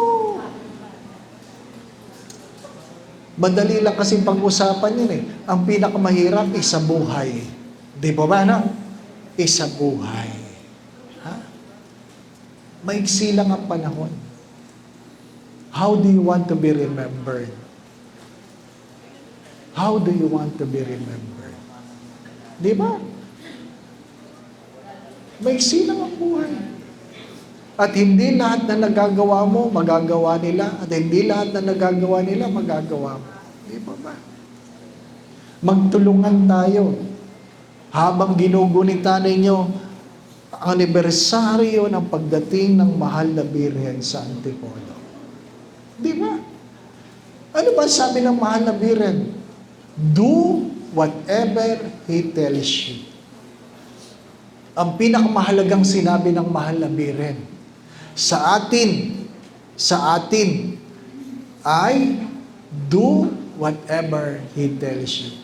Madali lang kasi pag-usapan yun eh. Ang pinakamahirap is sa buhay. Di po ba, no? Is sa buhay. Ha? Maiksi lang ang panahon. How do you want to be remembered? How do you want to be remembered? Di ba? Maiksi lang ang buhay. At hindi lahat na nagagawa mo, magagawa nila. At hindi lahat na nagagawa nila, magagawa mo. Di ba ba? Magtulungan tayo. Habang ginugunita ninyo ang anibersaryo ng pagdating ng mahal na Birhen sa Antipolo. Di ba? Ano ba sabi ng mahal na Birhen? Do whatever He tells you. ang pinakamahalagang sinabi ng mahal na Birhen sa atin ay do whatever He tells you.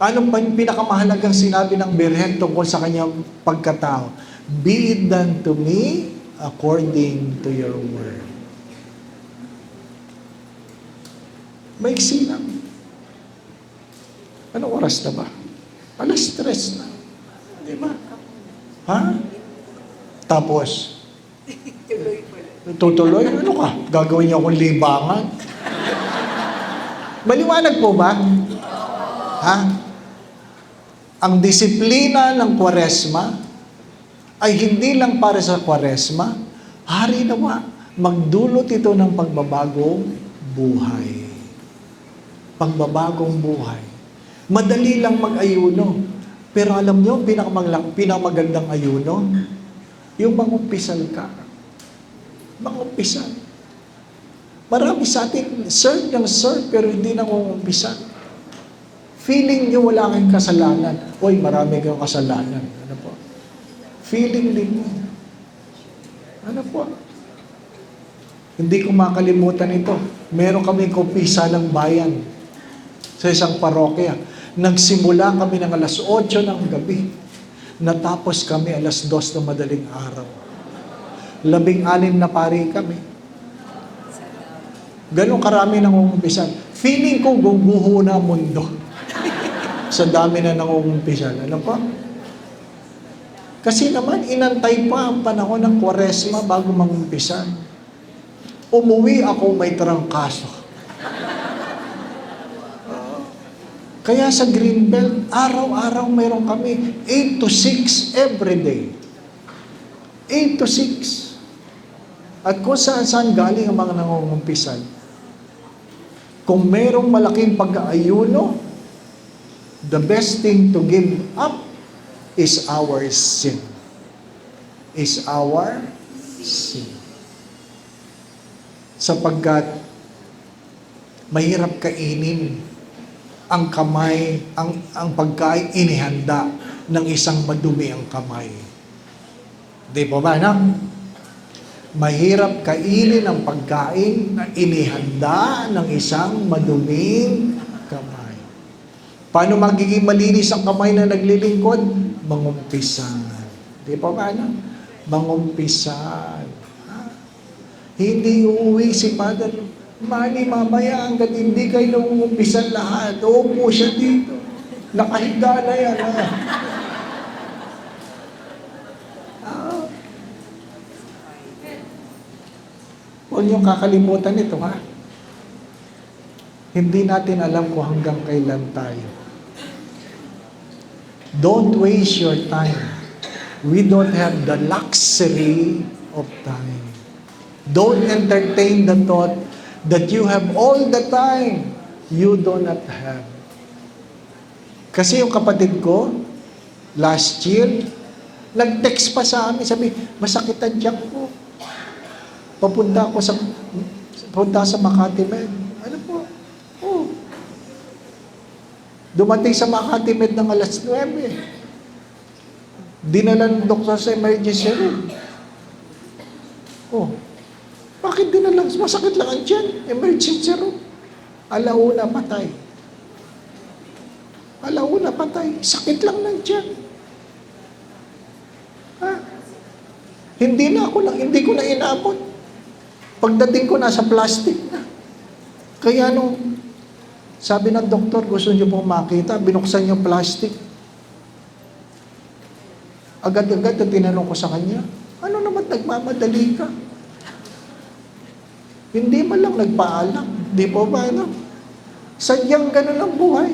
Anong pinakamahalagang sinabi ng Birhen tungkol sa kanyang pagkatao? Be it done to me according to your word. Maiksi lang. Anong oras na ba? 3:00 na. Di ba? Ha? Tapos, tutuloy? Ano ka? Gagawin niyo akong libangan? Maliwanag po ba? Ha? Ang disiplina ng Kwaresma ay hindi lang para sa Kwaresma, hari nawa, magdulot ito ng pagbabagong buhay. Pagbabagong buhay. Madali lang mag-ayuno. Pero alam nyo, pinakamagandang ayuno, yung mangumpisal ka. Mangumpisal. Marami sa atin, serve ng serve, pero hindi nangungumpisal. Feeling nyo wala kang kasalanan. Hoy, marami kang kasalanan. Ano po? Feeling din mo. Ano po? Hindi ko makalimutan ito. Meron kami kumpisa ng bayan sa isang parokya. Nagsimula kami ng 8:00 ng gabi. Natapos kami 2:00 ng madaling araw. 16 na pari kami. Ganun karami nangungumpisan. Feeling ko guguho na mundo. Sa dami na nangungumpisan. Ano pa? Kasi naman, inantay pa ang panahon ng Kwaresma bago mangumpisan. Umuwi ako may trangkaso. Kaya sa Greenbelt, araw-araw mayroon kami 8 to 6 every day. 8 to 6. At kung saan-saan galing ang mga nangungumpisan. Kung mayroong malaking pag-aayuno, the best thing to give up is our sin. Is our sin. Sapagkat mahirap kainin ang kamay, ang pagkain inihanda ng isang madumi ang kamay. Di po ba, no? Mahirap kainin ang pagkain na inihanda ng isang maduming kamay. Paano magiging malinis ang kamay na naglilingkod? Mangumpisan. Di po ba, no? Mangumpisan. Hindi uuwi si Father Manny mamaya hanggat hindi kayo nangungumpisan lahat. Uupo siya dito. Nakahiga na yan. Huwag niyong kakalimutan ito, ha? Hindi natin alam kung hanggang kailan tayo. Don't waste your time. We don't have the luxury of time. Don't entertain the thought that you have all the time you do not have. Kasi yung kapatid ko, last year, nag-text pa sa amin, sabi, masakit ang tiyak ko. Papunta sa Makati Med. Ano po? Oh. Dumating sa Makati Med ng 9:00. Dinala ng doktor sa emergency room. Oh. Bakit dinala? Masakit lang ang tiyan. Emergency room. 1:00 patay. 1:00 patay. Sakit lang ng tiyan. Ha? Hindi ko na inabot. Pagdating ko nasa plastic na. Kaya sabi ng doktor, gusto niyo pong makita, binuksan yung plastic. Agad-agad na tinanong ko sa kanya, ano naman nagmamadali ka? Hindi man lang nagpaalam. Di po ba, ano? Sadyang ganun ang buhay.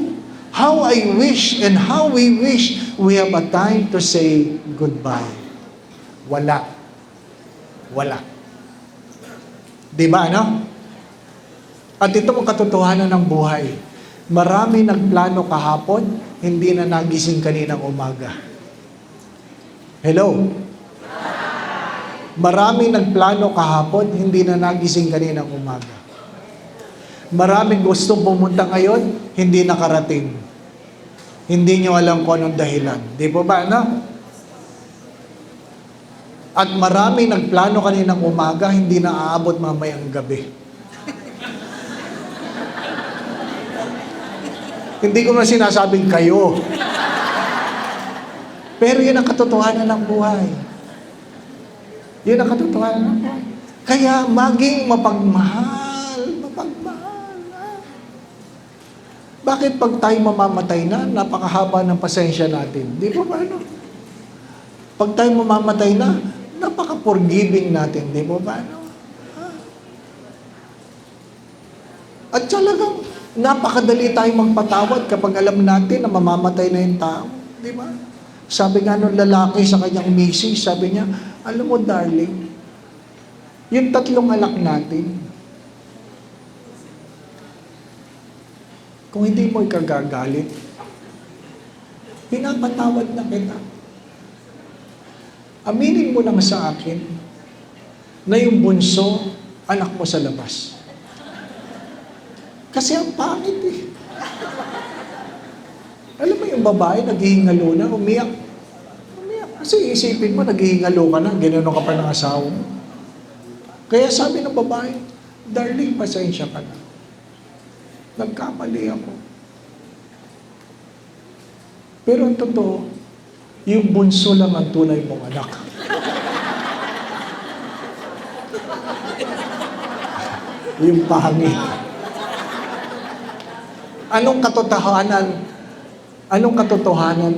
How I wish and how we wish we have a time to say goodbye. Wala. Di ba, ano? At ito ang katotohanan ng buhay. Marami nagplano kahapon, hindi na nagising kaninang umaga. Hello? Marami nagplano kahapon, hindi na nagising kaninang umaga. Maraming gustong pumunta ngayon, hindi nakarating. Hindi nyo alam kung anong dahilan. Di po ba, no? At marami nagplano kaninang umaga, hindi na aabot mamayang gabi. Hindi ko na sinasabing kayo. Pero yun ang katotohanan ng buhay. Yun ang katotohanan ng buhay. Kaya maging mapagmahal. Mapagmahal. Bakit pag tayo mamamatay na, napakahaba ng pasensya natin? Di ba ba ano? Pag tayo mamamatay na, napaka-forgiving natin. Di ba ba ano? At talagang napakadali tayong magpatawad kapag alam natin na mamamatay na yung tao. Di ba? Sabi nga nung lalaki sa kanyang misis, sabi niya, alam mo darling, yung 3 anak natin, kung hindi mo ikagagalit, pinapatawad na kita. Aminin mo lang sa akin na yung bunso, anak mo sa labas. Kasi ang pangit eh. Alam mo yung babae, naghihingalo na, umiyak. Umiyak. Kasi isipin mo, naghihingalo ka na, gano'n ka pa ng asawa mo. Kaya sabi ng babae, darling, pasensya ka na. Nagkamali ako. Pero ang totoo, yung bunso lang ang tunay mong anak. Yung pangit. Anong katotohanan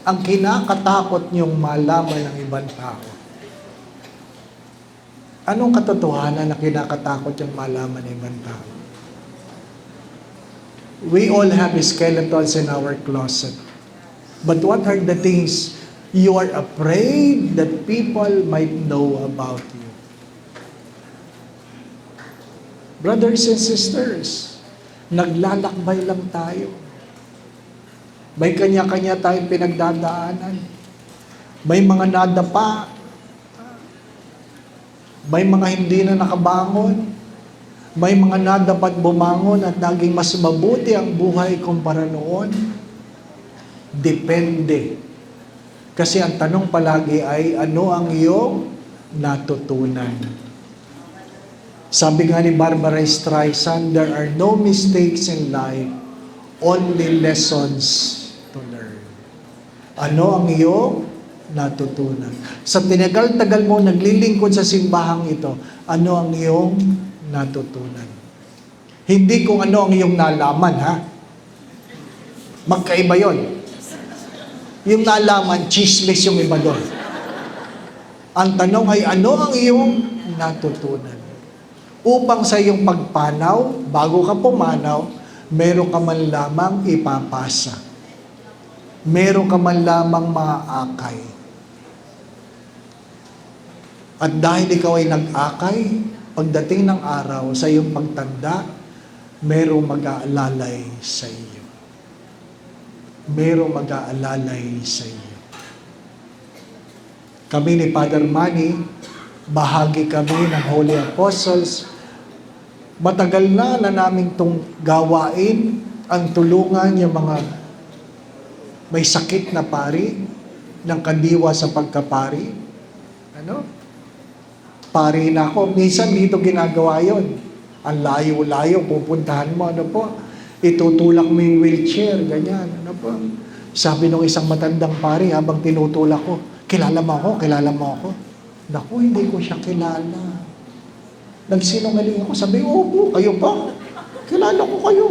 ang kinakatakot niyong malaman ng ibang tao? Anong katotohanan na kinakatakot niyong malaman ng ibang tao? We all have skeletons in our closet. But what are the things you are afraid that people might know about you? Brothers and sisters, naglalakbay lang tayo. May kanya-kanya tayong pinagdadaanan. May mga nadapa. May mga hindi na nakabangon. May mga nadapat bumangon at naging mas mabuti ang buhay kumpara noon. Depende. Kasi ang tanong palagi ay, ano ang iyong natutunan? Sabi nga ni Barbara Streisand, there are no mistakes in life, only lessons to learn. Ano ang iyong natutunan? Sa tinagal-tagal mo naglilingkod sa simbahang ito, ano ang iyong natutunan? Hindi kung ano ang iyong nalaman, ha? Magkaiba yon. Yung nalaman, chismis yung iba doon. Ang tanong ay, ano ang iyong natutunan? Upang sa iyong pagpanaw, bago ka pumanaw, meron ka man lamang ipapasa. Meron ka man lamang maaakay. At dahil ikaw ay nag-akay, pagdating ng araw, sa iyong pagtanda, merong mag-aalalay sa iyo. Merong mag-aalalay sa iyo. Kami ni Father Manny, bahagi kami ng Holy Apostles. Matagal na namin itong gawain, ang tulungan yung mga may sakit na pari, ng kandiwa sa pagkapari. Ano? Pari na ako. Minsan dito ginagawa yon. Ang layo-layo, pupuntahan mo, ano po? Itutulak mo yung wheelchair, ganyan, ano po? Sabi nung isang matandang pari, habang tinutulak ko, kilala mo ako, kilala mo ako. Naku, hindi ko siya kilala. Nagsinungaling ako, sabi, opo, kayo ba? Kilala ko kayo.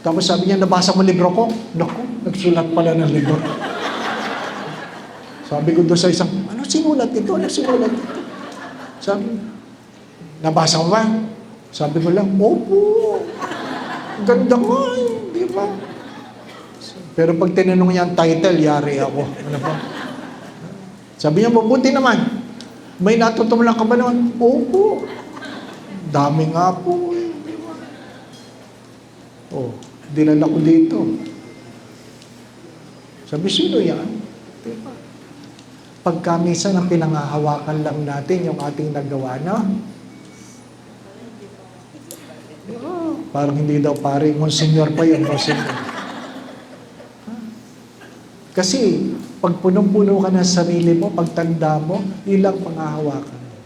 Tapos sabi niya, nabasa mo libro ko? Naku, nagsulat pala ng libro. Sabi ko doon sa isang, ano sinulat ito? Ano sinulat ito? Sabi, nabasa mo ba? Sabi ko lang, opo. Ganda nga, di ba? Pero pag tinanong niya ang title, yari ako. Ano ba? Sabi niya, mabuti naman. May natutunan ka ba naman? Opo. Dami nga po. Di ba? Oh, dinala ko dito. Sabi, sino yan? Di ba? Pagka minsan ang pinangahawakan lang natin yung ating nagawa na, parang hindi daw pare, Monsignor pa yun, Monsignor. Kasi, pag punong-puno ka ng sarili mo, pagtanda mo, ilang panghahawakan mo.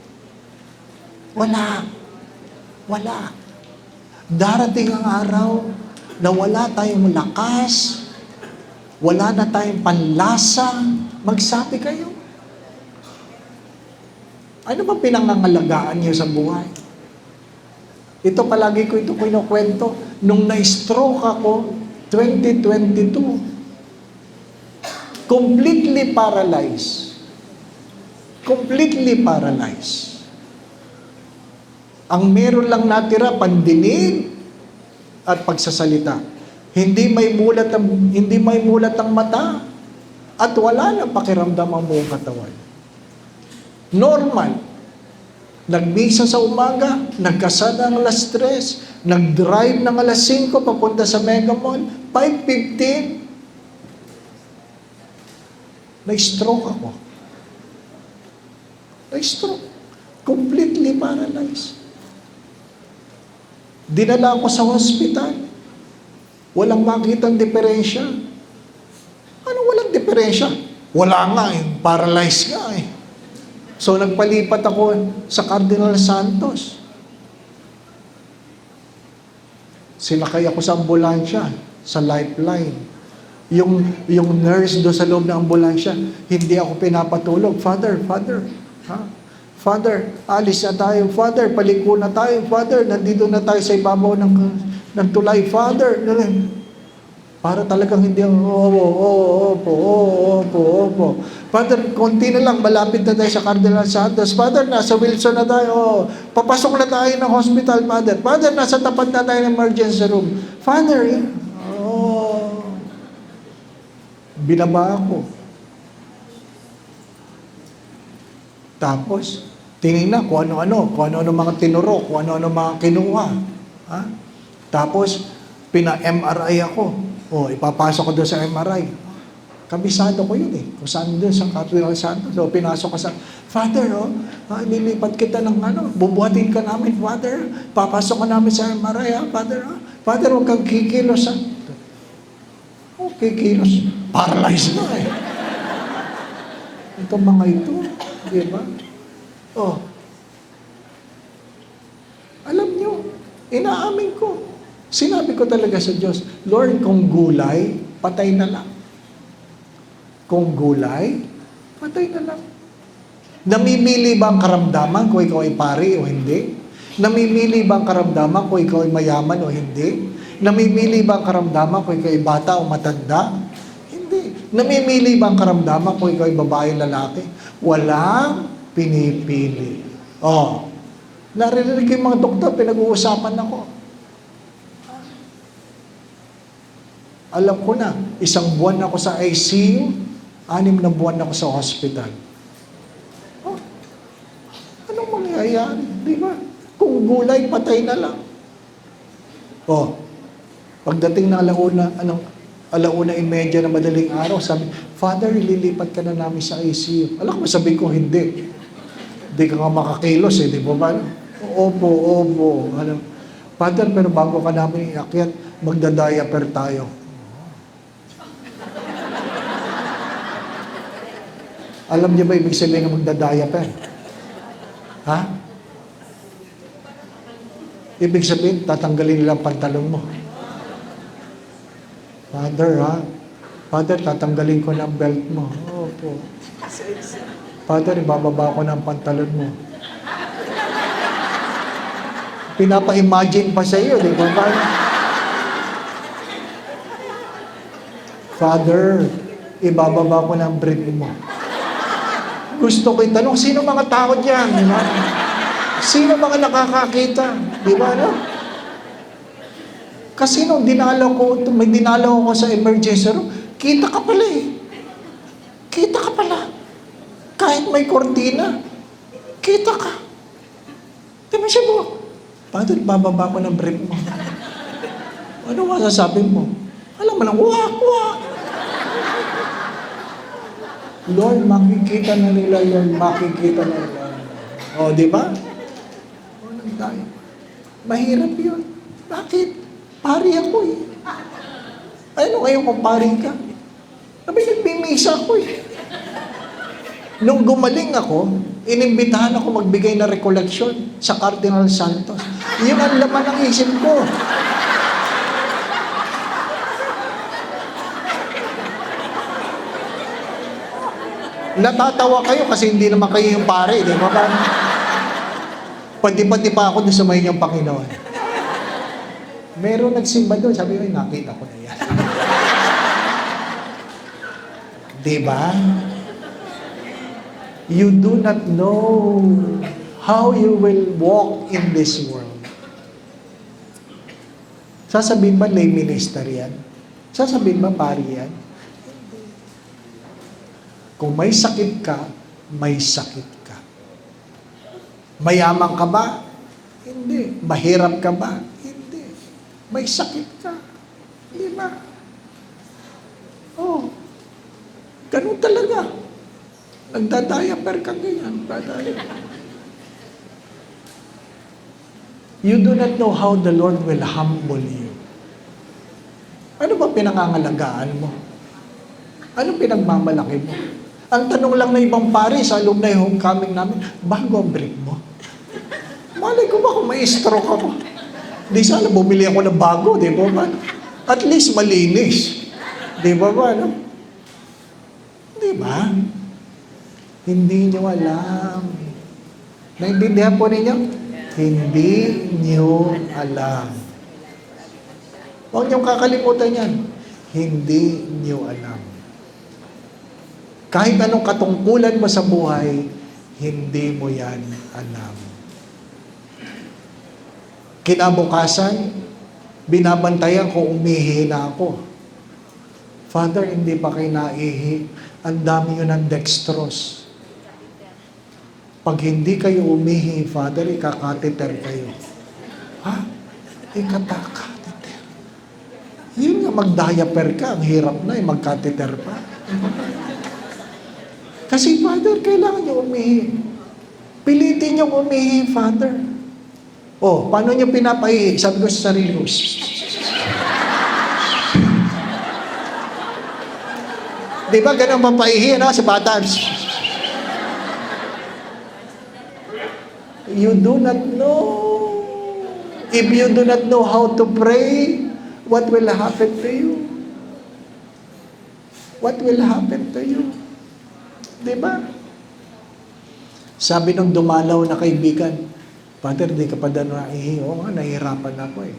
Wala. Wala. Darating ang araw na wala tayong lakas, wala na tayong panlasa. Magsabi kayo. Ano ba pinangangalagaan niyo sa buhay? Ito palagi ko ito kinukwento. Nung na-stroke ako, 2022, completely paralyzed. Completely paralyzed. Ang meron lang natira, pandinig at pagsasalita. Hindi may mulat ang mata at wala nang pakiramdam ang buong katawan. Normal. Nagmisa sa umaga, nagkasada ng alas 3, nag-drive ng alas 5 papunta sa Mega Mall, 5:15, na-stroke ako. Na-stroke. Completely paralyzed. Dinala ako sa hospital. Walang makitang diferensya. Ano walang diferensya? Wala nga eh. Paralyzed nga eh. So nagpalipat ako sa Cardinal Santos. Sinakay ako sa ambulansya, sa Lifeline. Yung nurse do sa loob ng ambulansya, hindi ako pinapatulog. Father, ha? Father, alis na tayo. Father, paliko na tayo. Father, nandito na tayo sa ibabaw ng tulay. Father, para talagang hindi ang opo. Father, konti na lang, malapit na tayo sa Cardinal Santos. Father, nasa Wilson na tayo. Papasok na tayo ng hospital, Father. Father, nasa tapat na tayo ng emergency room. Father, binaba ako. Tapos, tinignan kung ano-ano mga tinuro, kung ano-ano mga kinuha. Ha? Tapos, pina-MRI ako. Ipapasok ko doon sa MRI. Kabisado ko yun eh. Kung saan doon sa Cardinal Santos. So, pinasok ko sa, Father, nilipat kita ng bubuhatin ka namin, Father. Papasok ka namin sa MRI, Father. Father, huwag kang kikilos, kikilos. Paralyzed na eh. Itong mga ito, di ba? Alam nyo, inaamin ko. Sinabi ko talaga sa Diyos, Lord, kung gulay, patay na lang. Kung gulay, patay na lang. Namimili ba ang karamdaman kung ikaw ay pari o hindi? Namimili ba ang karamdaman kung ikaw ay mayaman o hindi? Namimili ba ang karamdaman kung ikaw ay bata o matanda? Hindi. Namimili ba ang karamdaman kung ikaw ay babae o lalaki? Walang pinipili. Narinig yung mga doktor, pinag-uusapan ako. Alam ko na, 1 buwan ako sa ICU, 6 na buwan ako sa hospital. Anong mangyayari? Di ba? Kung gulay, patay na lang. Pagdating ng alauna 1:30 na madaling araw, sabi, Father, ililipat ka na namin sa ICU. Alam ko, sabi ko, hindi. Hindi ka nga makakilos eh, di ba ba? Opo. Father, pero bago ka namin iakyat, magda-diaper tayo. Alam niyo ba ibig sabihin ng magda-diaper? Ha? Ibig sabihin, tatanggalin nila ang pantalon mo. Father, Father, tatanggalin ko ng belt mo. Opo. Father, ibababa ko ng pantalon mo. Pinapa-imagine pa sa iyo, di ba? Father, ibababa ko ng brief mo. Gusto ko itanong, sino mga tao dyan? Di ba? Sino mga nakakakita? Di ba, Kasi nung may dinalaw ko sa emergency room, kita ka pala eh. Kita ka pala. Kahit may kortina, kita ka. Di ba siya mo? Father, bababa ko ng brief mo. Ano masasabi mo? Alam mo lang, wak. Lord, makikita na nila yun. Makikita na nila. Di ba? Tayo. Mahirap yun. Bakit? Pari ako eh. Ano kayo kung pari ka? Sabi, misa ko eh. Nung gumaling ako, inimbitahan ako magbigay na recollection sa Cardinal Santos. Yun ang laman ng isip ko. Natatawa kayo kasi hindi naman kayo yung pare, di ba? Pati-pati pa ako doon sa may niyang Panginoon. Meron nagsimba doon, sabi ko, "Ay, nakita ko na yan." Di ba? You do not know how you will walk in this world. Sasabihin ba lay minister yan? Sasabihin ba pari yan? Kung may sakit ka, may sakit ka. Mayaman ka ba? Hindi. Mahirap ka ba? Hindi. May sakit ka. Di ba? Oh. Ganun talaga. Nagdadiaper ka ganyan. You do not know how the Lord will humble you. Ano ba pinangangalagaan mo? Ano pinagmamalaki mo? Ang tanong lang na ibang pare sa alumni homecoming namin, bago ang brief mo? Malay ko ba kung may stroke ako? Di sana bumili ako ng bago, di ba ba? At least malinis. Di ba ba, no? Di ba? Hindi nyo alam. Naintindihan po ninyo? Hindi nyo alam. Huwag niyong kakalimutan yan. Hindi nyo alam. Kahit anong katungkulan mo sa buhay, hindi mo yan alam. Kinabukasan, binabantayan ko, umihi na ako. Father, hindi pa kayo naihi. Ang dami yun ng dextrose. Pag hindi kayo umihi, Father, ikakatiter kayo. Ha? Ikakatiter. Yun nga, mag-diaper ka. Ang hirap na, magkatiter pa. Kasi, Father, kailangan niyo umihi. Pilitin niyo umihi, Father. Oh, paano niyo pinapaihi? Sabi ko sa sarili ko, di ba ganun papaihi, no? Sa bata. You do not know. If you do not know how to pray, what will happen to you? What will happen to you? Diba? Sabi nung dumalaw na kaibigan, Father, di ka pa daw naihi. Oo nga, nahihirapan ako eh.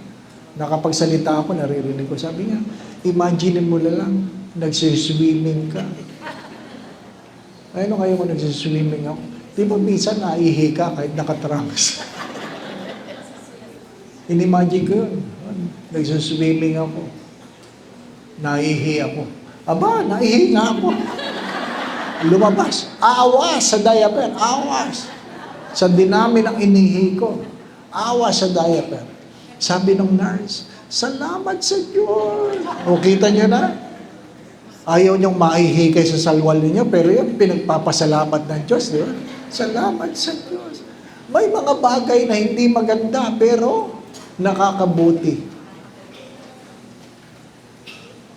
Nakapagsalita ako, naririnig ko. Sabi niya, imagine mo na lang, nagsiswimming ka. Ano kayo kung nagsiswimming ako? Di ba minsan naihi ka kahit nakatrunks? Inimagine ko yun. Nagsiswimming ako. Naihi ako. Aba, naihi nga ako. Lumabas. Awas sa diaper. Awas. Sa dinami ng inihi ko. Awas sa diaper. Sabi ng nurse, salamat sa Diyos. O, kita nyo na? Ayaw niyong maihi kayo sa salwal ninyo, pero yun, pinagpapasalamat ng Diyos, di ba? Salamat sa Diyos. May mga bagay na hindi maganda, pero nakakabuti.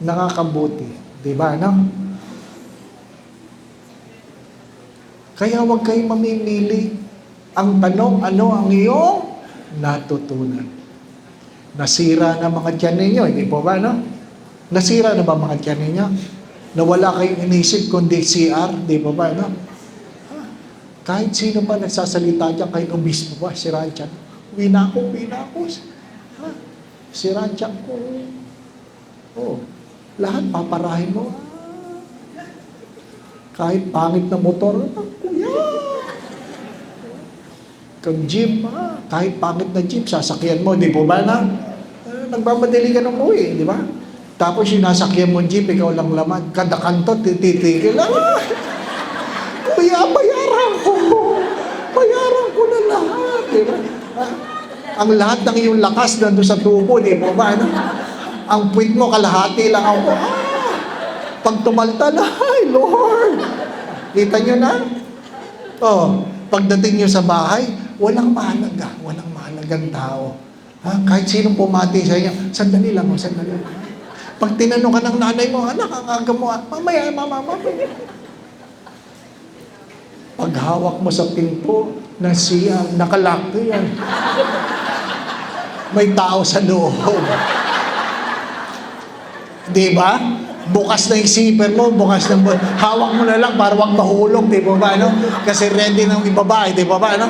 Nakakabuti. Di ba, no? Kaya huwag kayong mamimili. Ang tanong, ano ang iyong natutunan? Nasira na mga tiyan ninyo, hindi po ba, no? Nasira na ba mga tiyan ninyo? Na wala kayong inisip kundi CR, di po ba, no? Kahit sino ba nagsasalita dyan, kahit obispo ba, sira ang tiyan. Uwi na ako. Sira ang tiyan ko. Oh, lahat paparahin mo. Kahit pangit na motor, kuya. Kang jeep, kahit pangit na jeep, sasakyan mo, di po ba na? Nagmamadali ka ng uwi, di ba? Tapos yung nasakyan mo jeep, ikaw lang laman. Kada kanto, tititigil. Kuya, bayaran ko na lahat, di ba? Ang lahat ng iyong lakas nandun sa tubo, di po ba? Ang puwit mo, kalahati lang ako. Pag tumalta na, ay, Lord! Kita nyo na? Oh, pagdating nyo sa bahay, walang mahalagang tao. Ha? Kahit sinong pumati sa inyo, sandali lang. Pag tinanong ka ng nanay mo, anak, ang aga mo, mamaya, mamaya. Pag hawak mo sa pinto ng siyang, nakalak yan. May tao sa loob. Di ba? Bukas na yung zipper mo, bukas na hawak mo na lang para wag mahulog, di ba ba, no? Kasi ready nang ibaba, di ba ba, no?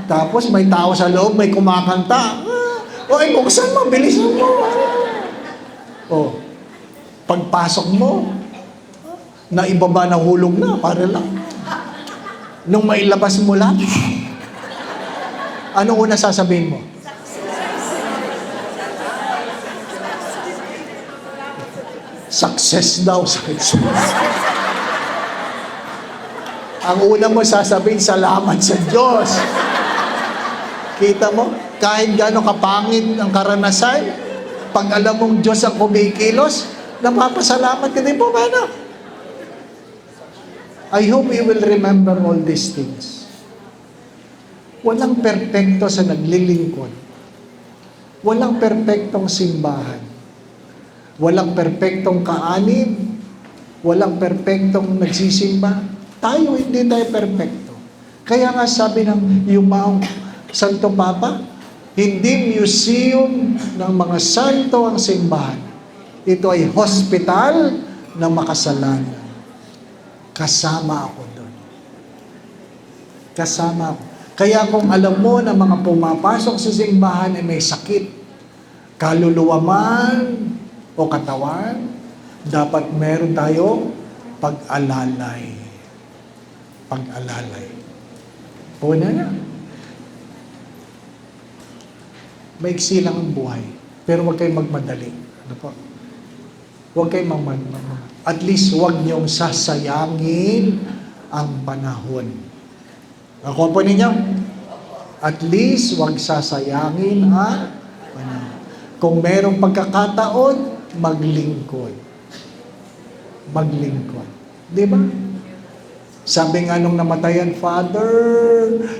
Tapos may tao sa loob, may kumakanta. Oy, buksan mo, bilisan mo. Oh, pagpasok mo, na ibaba na hulog na, para lang. Nung mailabas mo lang, ano una sasabihin mo? Success daw. Ang una mo sasabihin, salamat sa Diyos. Kita mo, kahit gaano kapangit ang karanasan, pag alam mong Diyos ang kumikilos, napapasalamat ka din po, mana. I hope you will remember all these things. Walang perpekto sa naglilingkod. Walang perpektong simbahan. Walang perpektong kaanib. Walang perpektong nagsisimba. Tayo, hindi tayo perpekto. Kaya nga sabi ng Yumao Santo Papa, hindi museum ng mga santo ang simbahan. Ito ay hospital ng makasalanan. Kasama ako doon. Kasama ako. Kaya kung alam mo na mga pumapasok sa simbahan ay may sakit, kaluluwa man o katawan, dapat meron tayong pag-alalay. Pag-alalay. Una na. Maiksi lang ang buhay. Pero huwag kayong magmadali. Ano po? Huwag kayong magmadali. At least huwag niyong sasayangin ang panahon. Ako po ninyo? At least huwag sasayangin ang panahon. Kung merong pagkakataon, maglingkod. Maglingkod. Di ba? Sabi nga nung namatayan, Father,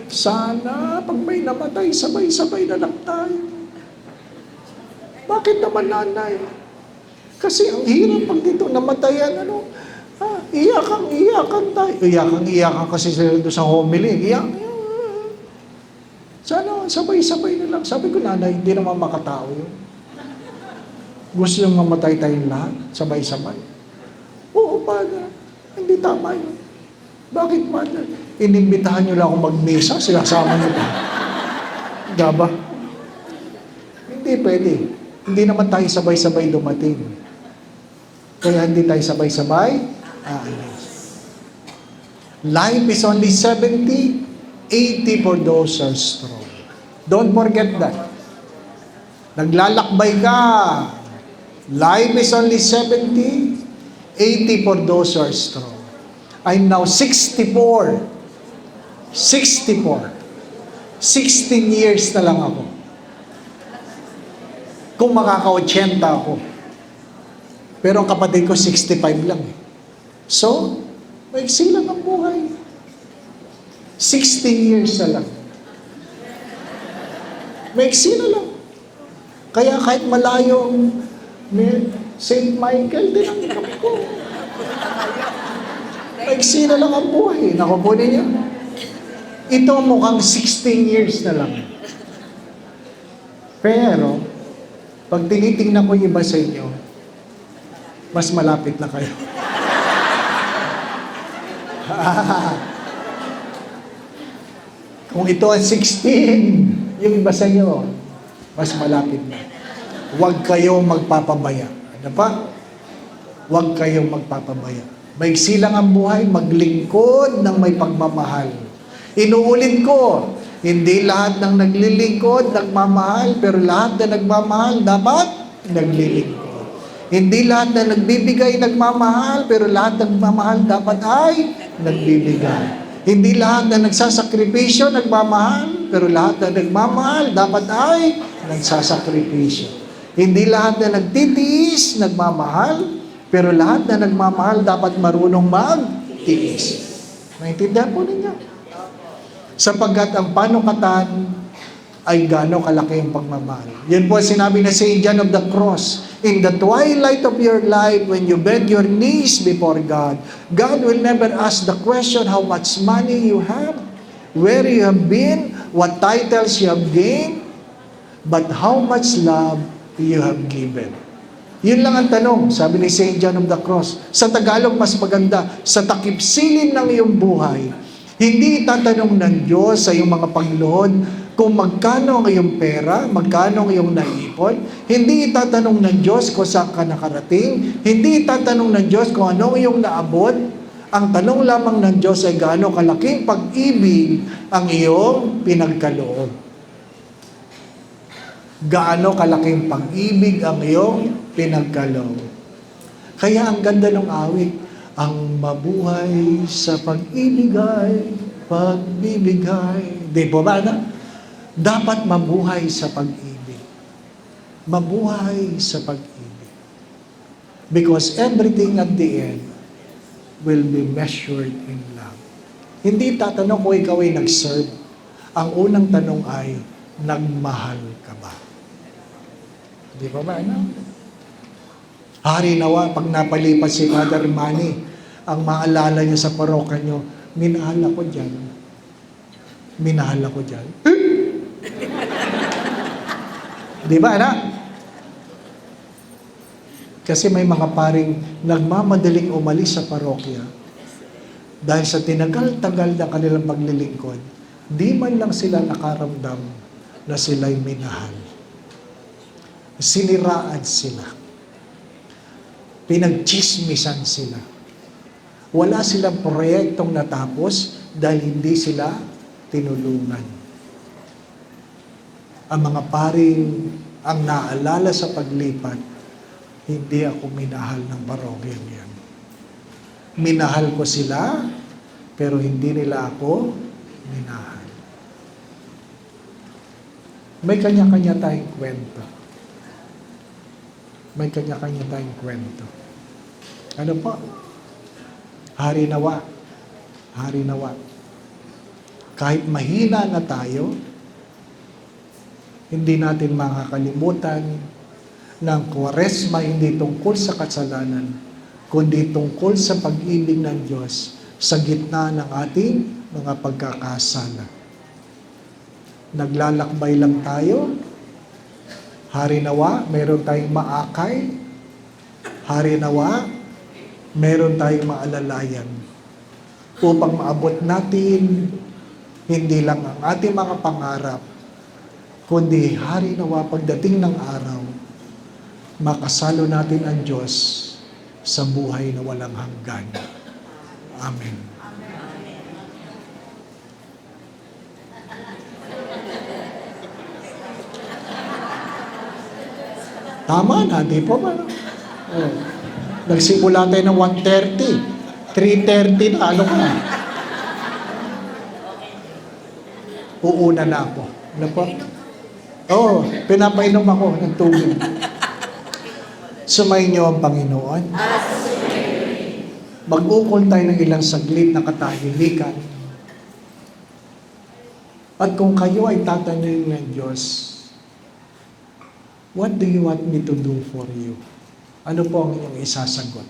sana pag may namatay, sabay-sabay na lang tayo. Bakit naman, nanay? Kasi ang hirap pag dito namatayan, iyakan tayo. Iyakan kasi sila doon sa homily. Iyak. Sana sabay-sabay na lang. Sabi ko, nanay, hindi naman makatao yun. Gusto yung mamatay tayong lahat, sabay-sabay. Oo, Father. Hindi tama yun. Bakit, Father? Inimbitahan nyo lang akong magmisa, sinasama nyo ba? Diba? Hindi pwede. Hindi naman tayo sabay-sabay dumating. Kaya hindi tayo sabay-sabay aalis. Life is only 70, 80 for those who are strong. Don't forget that. Naglalakbay ka. Life is only 70, 80 for those who are strong. I'm now 64. 16 years na lang ako. Kung makaka-80 ako. Pero ang kapatid ko, 65 lang. So, maiksi lang ang buhay. 16 years na lang. Maiksi na lang. Kaya kahit malayo St. Michael, din ang kami ko. Maiksi na lang ang buhay. Naku po ninyo. Ito mukhang 16 years na lang. Pero, pag tinitingnan ko yung iba sa inyo, mas malapit na kayo. Kung ito ang 16, yung iba sa inyo, mas malapit na. Huwag kayong magpapabaya. Ano pa? Huwag kayong magpapabaya. Maiksi lang ang buhay, maglingkod ng may pagmamahal. Inuulit ko, hindi lahat ng naglilingkod, nagmamahal, pero lahat na nagmamahal, dapat naglilingkod. Hindi lahat na nagbibigay, nagmamahal, pero lahat ng nagmamahal, dapat ay nagbibigay. Hindi lahat na nagsasakripisyo, nagmamahal, pero lahat na nagmamahal, dapat ay nagsasakripisyo. Hindi lahat na nagtitiis, nagmamahal, pero lahat na nagmamahal dapat marunong magtiis. Naintindihan po ninyo? Sapagkat ang panukatan ay gaano kalaki ang pagmamahal. Yun po sinabi na St. John of the Cross, in the twilight of your life, when you bend your knees before God, God will never ask the question how much money you have, where you have been, what titles you have gained, but how much love you have given. Yun lang ang tanong, sabi ni St. John of the Cross. Sa Tagalog, mas maganda, sa takipsilin ng iyong buhay, hindi itatanong ng Diyos sa iyong mga pagluhod kung magkano ang iyong pera, magkano ang iyong naipon. Hindi itatanong ng Diyos kung saan ka nakarating. Hindi itatanong ng Diyos kung ano ang iyong naabot. Ang tanong lamang ng Diyos ay gaano kalaking pag-ibig ang iyong pinagkaloob. Gaano kalaking pag-ibig ang iyong pinagkaloob. Kaya ang ganda ng awit, ang mabuhay sa pag-ibig ay pagbibigay. Di po ba na? Dapat mabuhay sa pag-ibig. Mabuhay sa pag-ibig. Because everything at the end will be measured in love. Hindi tatanong kung ikaw ay nag-serve. Ang unang tanong ay, nagmahal ka ba? Di ba ba? Ano? Hari nawa, pag napalipat si Father Manny, ang maalala niya sa parokya niyo, minahal ako dyan. Minahal ako dyan. Di ba, anak? Kasi may mga paring nagmamadaling umalis sa parokya dahil sa tinagal-tagal na kanilang paglilingkod, di man lang sila nakaramdam na sila'y minahal. Siniraan sila. Pinagchismisan sila. Wala silang proyektong natapos dahil hindi sila tinulungan. Ang mga paring ang naalala sa paglipat, hindi ako minahal ng parokyang yan. Minahal ko sila, pero hindi nila ako minahal. May kanya-kanya tayong kwento. May kanya-kanya tayong kwento. Ano po? Hari nawa. Hari nawa. Kahit mahina na tayo, hindi natin makakalimutan ng Kwaresma hindi tungkol sa kasalanan, kundi tungkol sa pag-ibig ng Diyos sa gitna ng ating mga pagkakasala. Naglalakbay lang tayo. Hari nawa, meron tayong maakay. Hari nawa, meron tayong maalalayan. Upang maabot natin hindi lang ang ating mga pangarap, kundi hari nawa pagdating ng araw, makasalo natin ang Diyos sa buhay na walang hanggan. Amen. Tama na, di po ba? Oh. Nagsimula tayo ng 1:30. 3:30 na, ano ka? Uuna na ako. Ano po? Oo, pinapainom ako ng tubig. Sumayin niyo ang Panginoon. Mag-ukol tayo ng ilang saglit na katahimikan. At kung kayo ay tatanungin ng Diyos, what do you want me to do for you? Ano po ang inyong isasagot?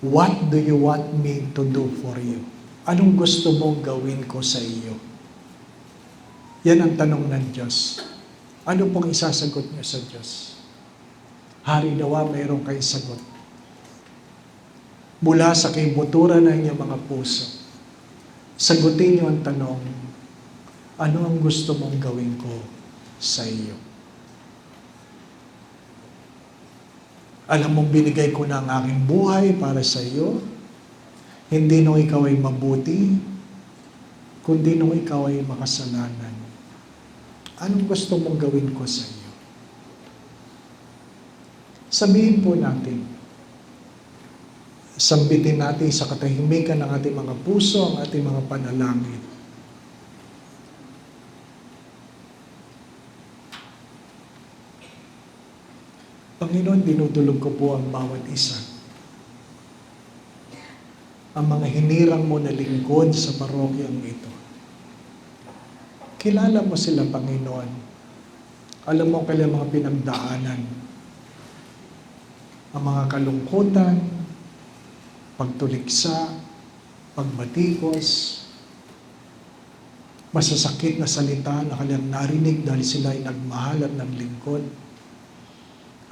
What do you want me to do for you? Anong gusto mong gawin ko sa iyo? Yan ang tanong ng Diyos. Ano pong isasagot niyo sa Diyos? Hari nawa, mayroong kayong sagot. Mula sa kaibuturan ng inyong mga puso, sagutin niyo ang tanong, ano ang gusto mong gawin ko sa iyo? Alam mong binigay ko na ang aking buhay para sa iyo, hindi nung ikaw ay mabuti, kundi nung ikaw ay makasalanan. Anong gusto mong gawin ko sa iyo? Sabihin po natin, sambitin natin sa katahimikan ng ating mga puso, ang ating mga panalangin. Panginoon, dinudulog ko po ang bawat isa. Ang mga hinirang mo na lingkod sa parokyang ito. Kilala mo sila, Panginoon. Alam mo kailang mga pinagdaanan. Ang mga kalungkutan, pagtuliksa, pagbatikos, masasakit na salita na kanilang narinig dahil sila ay nagmahal at naglingkod.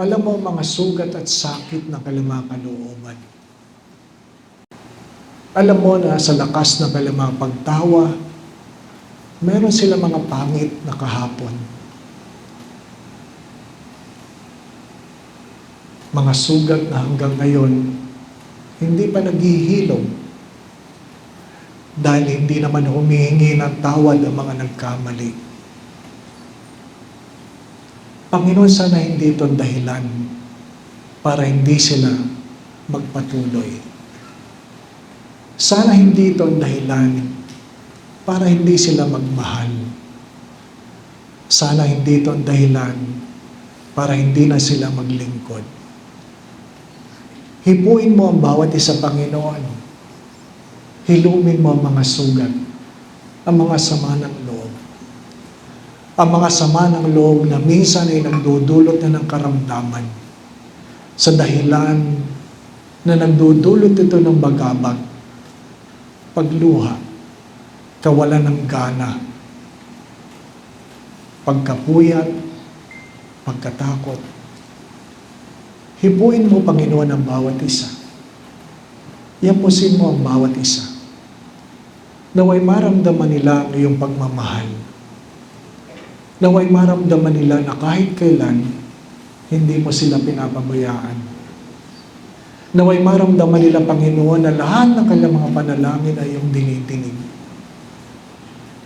Alam mo mga sugat at sakit ng kanilang mga kalooban. Alam mo na sa lakas ng kanilang mga pagtawa, meron sila mga pangit na kahapon. Mga sugat na hanggang ngayon, hindi pa naghihilom dahil hindi naman humihingi ng tawad ang mga nagkamali. Panginoon, sana hindi ito dahilan para hindi sila magpatuloy. Sana hindi ito dahilan para hindi sila magmahal. Sana hindi ito dahilan para hindi na sila maglingkod. Hipuin mo ang bawat isa, Panginoon. Hilumin mo ang mga sugat, ang mga sama ng loob. Ang mga sama ng loob na minsan ay nagdudulot na ng karamdaman sa dahilan na nagdudulot ito ng bagabag, pagluha, kawalan ng gana, pagkapuyat, pagkatakot. Hipuin mo, Panginoon, ang bawat isa. Yapusin mo ang bawat isa. Naway maramdaman nila ang iyong pagmamahal. Naway maramdaman nila na kahit kailan, hindi mo sila pinapabayaan. Naway maramdaman nila, Panginoon, na lahat ng kanilang mga panalangin ay iyong dinidinig.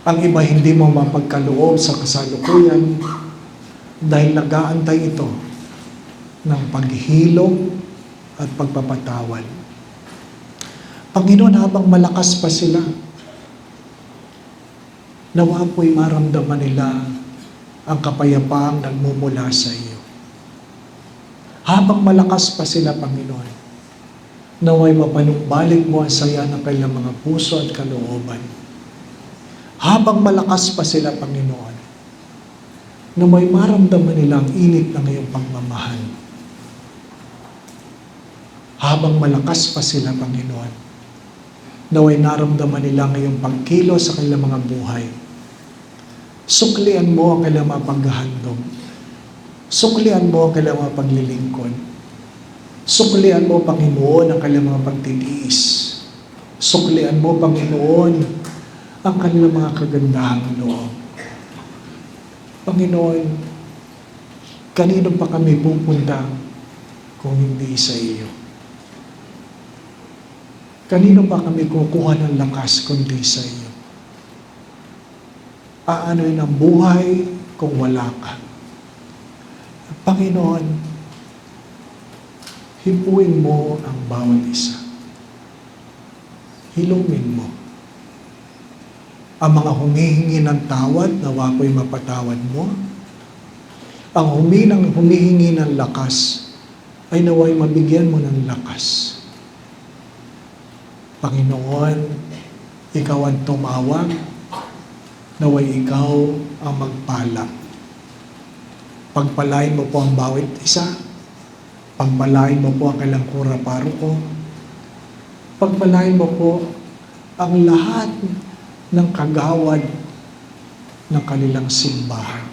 Ang iba hindi mo mapagkaloob sa kasalukuyan dahil nag-aantay ito ng paghilom at pagpapatawad. Panginoon, habang malakas pa sila, nawa po'y maramdaman nila ang kapayapaang nagmumula sa iyo. Habang malakas pa sila, Panginoon, naway mapanumbalik mo ang saya ng kanilang mga puso at kalooban. Habang malakas pa sila, Panginoon, naway maramdaman nila ang init ng iyong pagmamahal. Habang malakas pa sila, Panginoon, naway naramdaman nila ang iyong pagkilos sa kanilang mga buhay. Suklian mo ang kanilang mga paghahandog. Suklian mo ang kanilang mga paglilingkod. Suklian mo, Panginoon, ang kanilang mga pagtitiis. Suklian mo, Panginoon, ang kanilang mga kagandahang loob. Panginoon, kanino pa kami pupunta kung hindi sa iyo? Kanino pa kami kukuha ng lakas kundi sa iyo? Aano'y ng buhay kung wala ka? Panginoon, hipuin mo ang bawat isa. Hilumin mo. Ang mga humihingi ng tawad, nawa ko'y mapatawad mo. Ang humihingi ng lakas, ay naway mabigyan mo ng lakas. Panginoon, ikaw ang tumawag, naway ikaw ang magpala. Pagpalain mo po ang bawat isa. Pagpalain mo po ang kailang kura paroko. Pagpalain mo po ang lahat ng kagawad ng kanilang simbahan.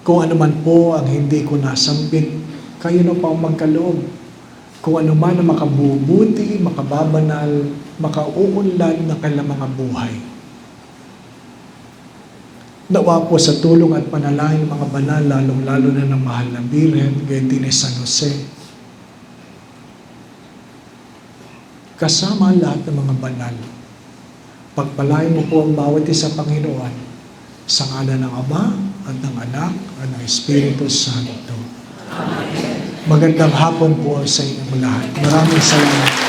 Kung ano man po ang hindi ko nasambit, kayo na po ang magkaloob. Kung ano man ang makabubuti, makababanal, makauunlad ng kanilang mga buhay. Nawa po sa tulong at panalangin ng mga banal, lalong-lalo na ng mahal na Birhen, gayon din ni San Jose. Kasama lahat ng mga banal. Pagpalain mo po ang bawat isa, Panginoon, sa ngalan ng Ama at ng Anak at ng Espiritu Santo. Magandang hapon po sa inyong lahat. Maraming salamat.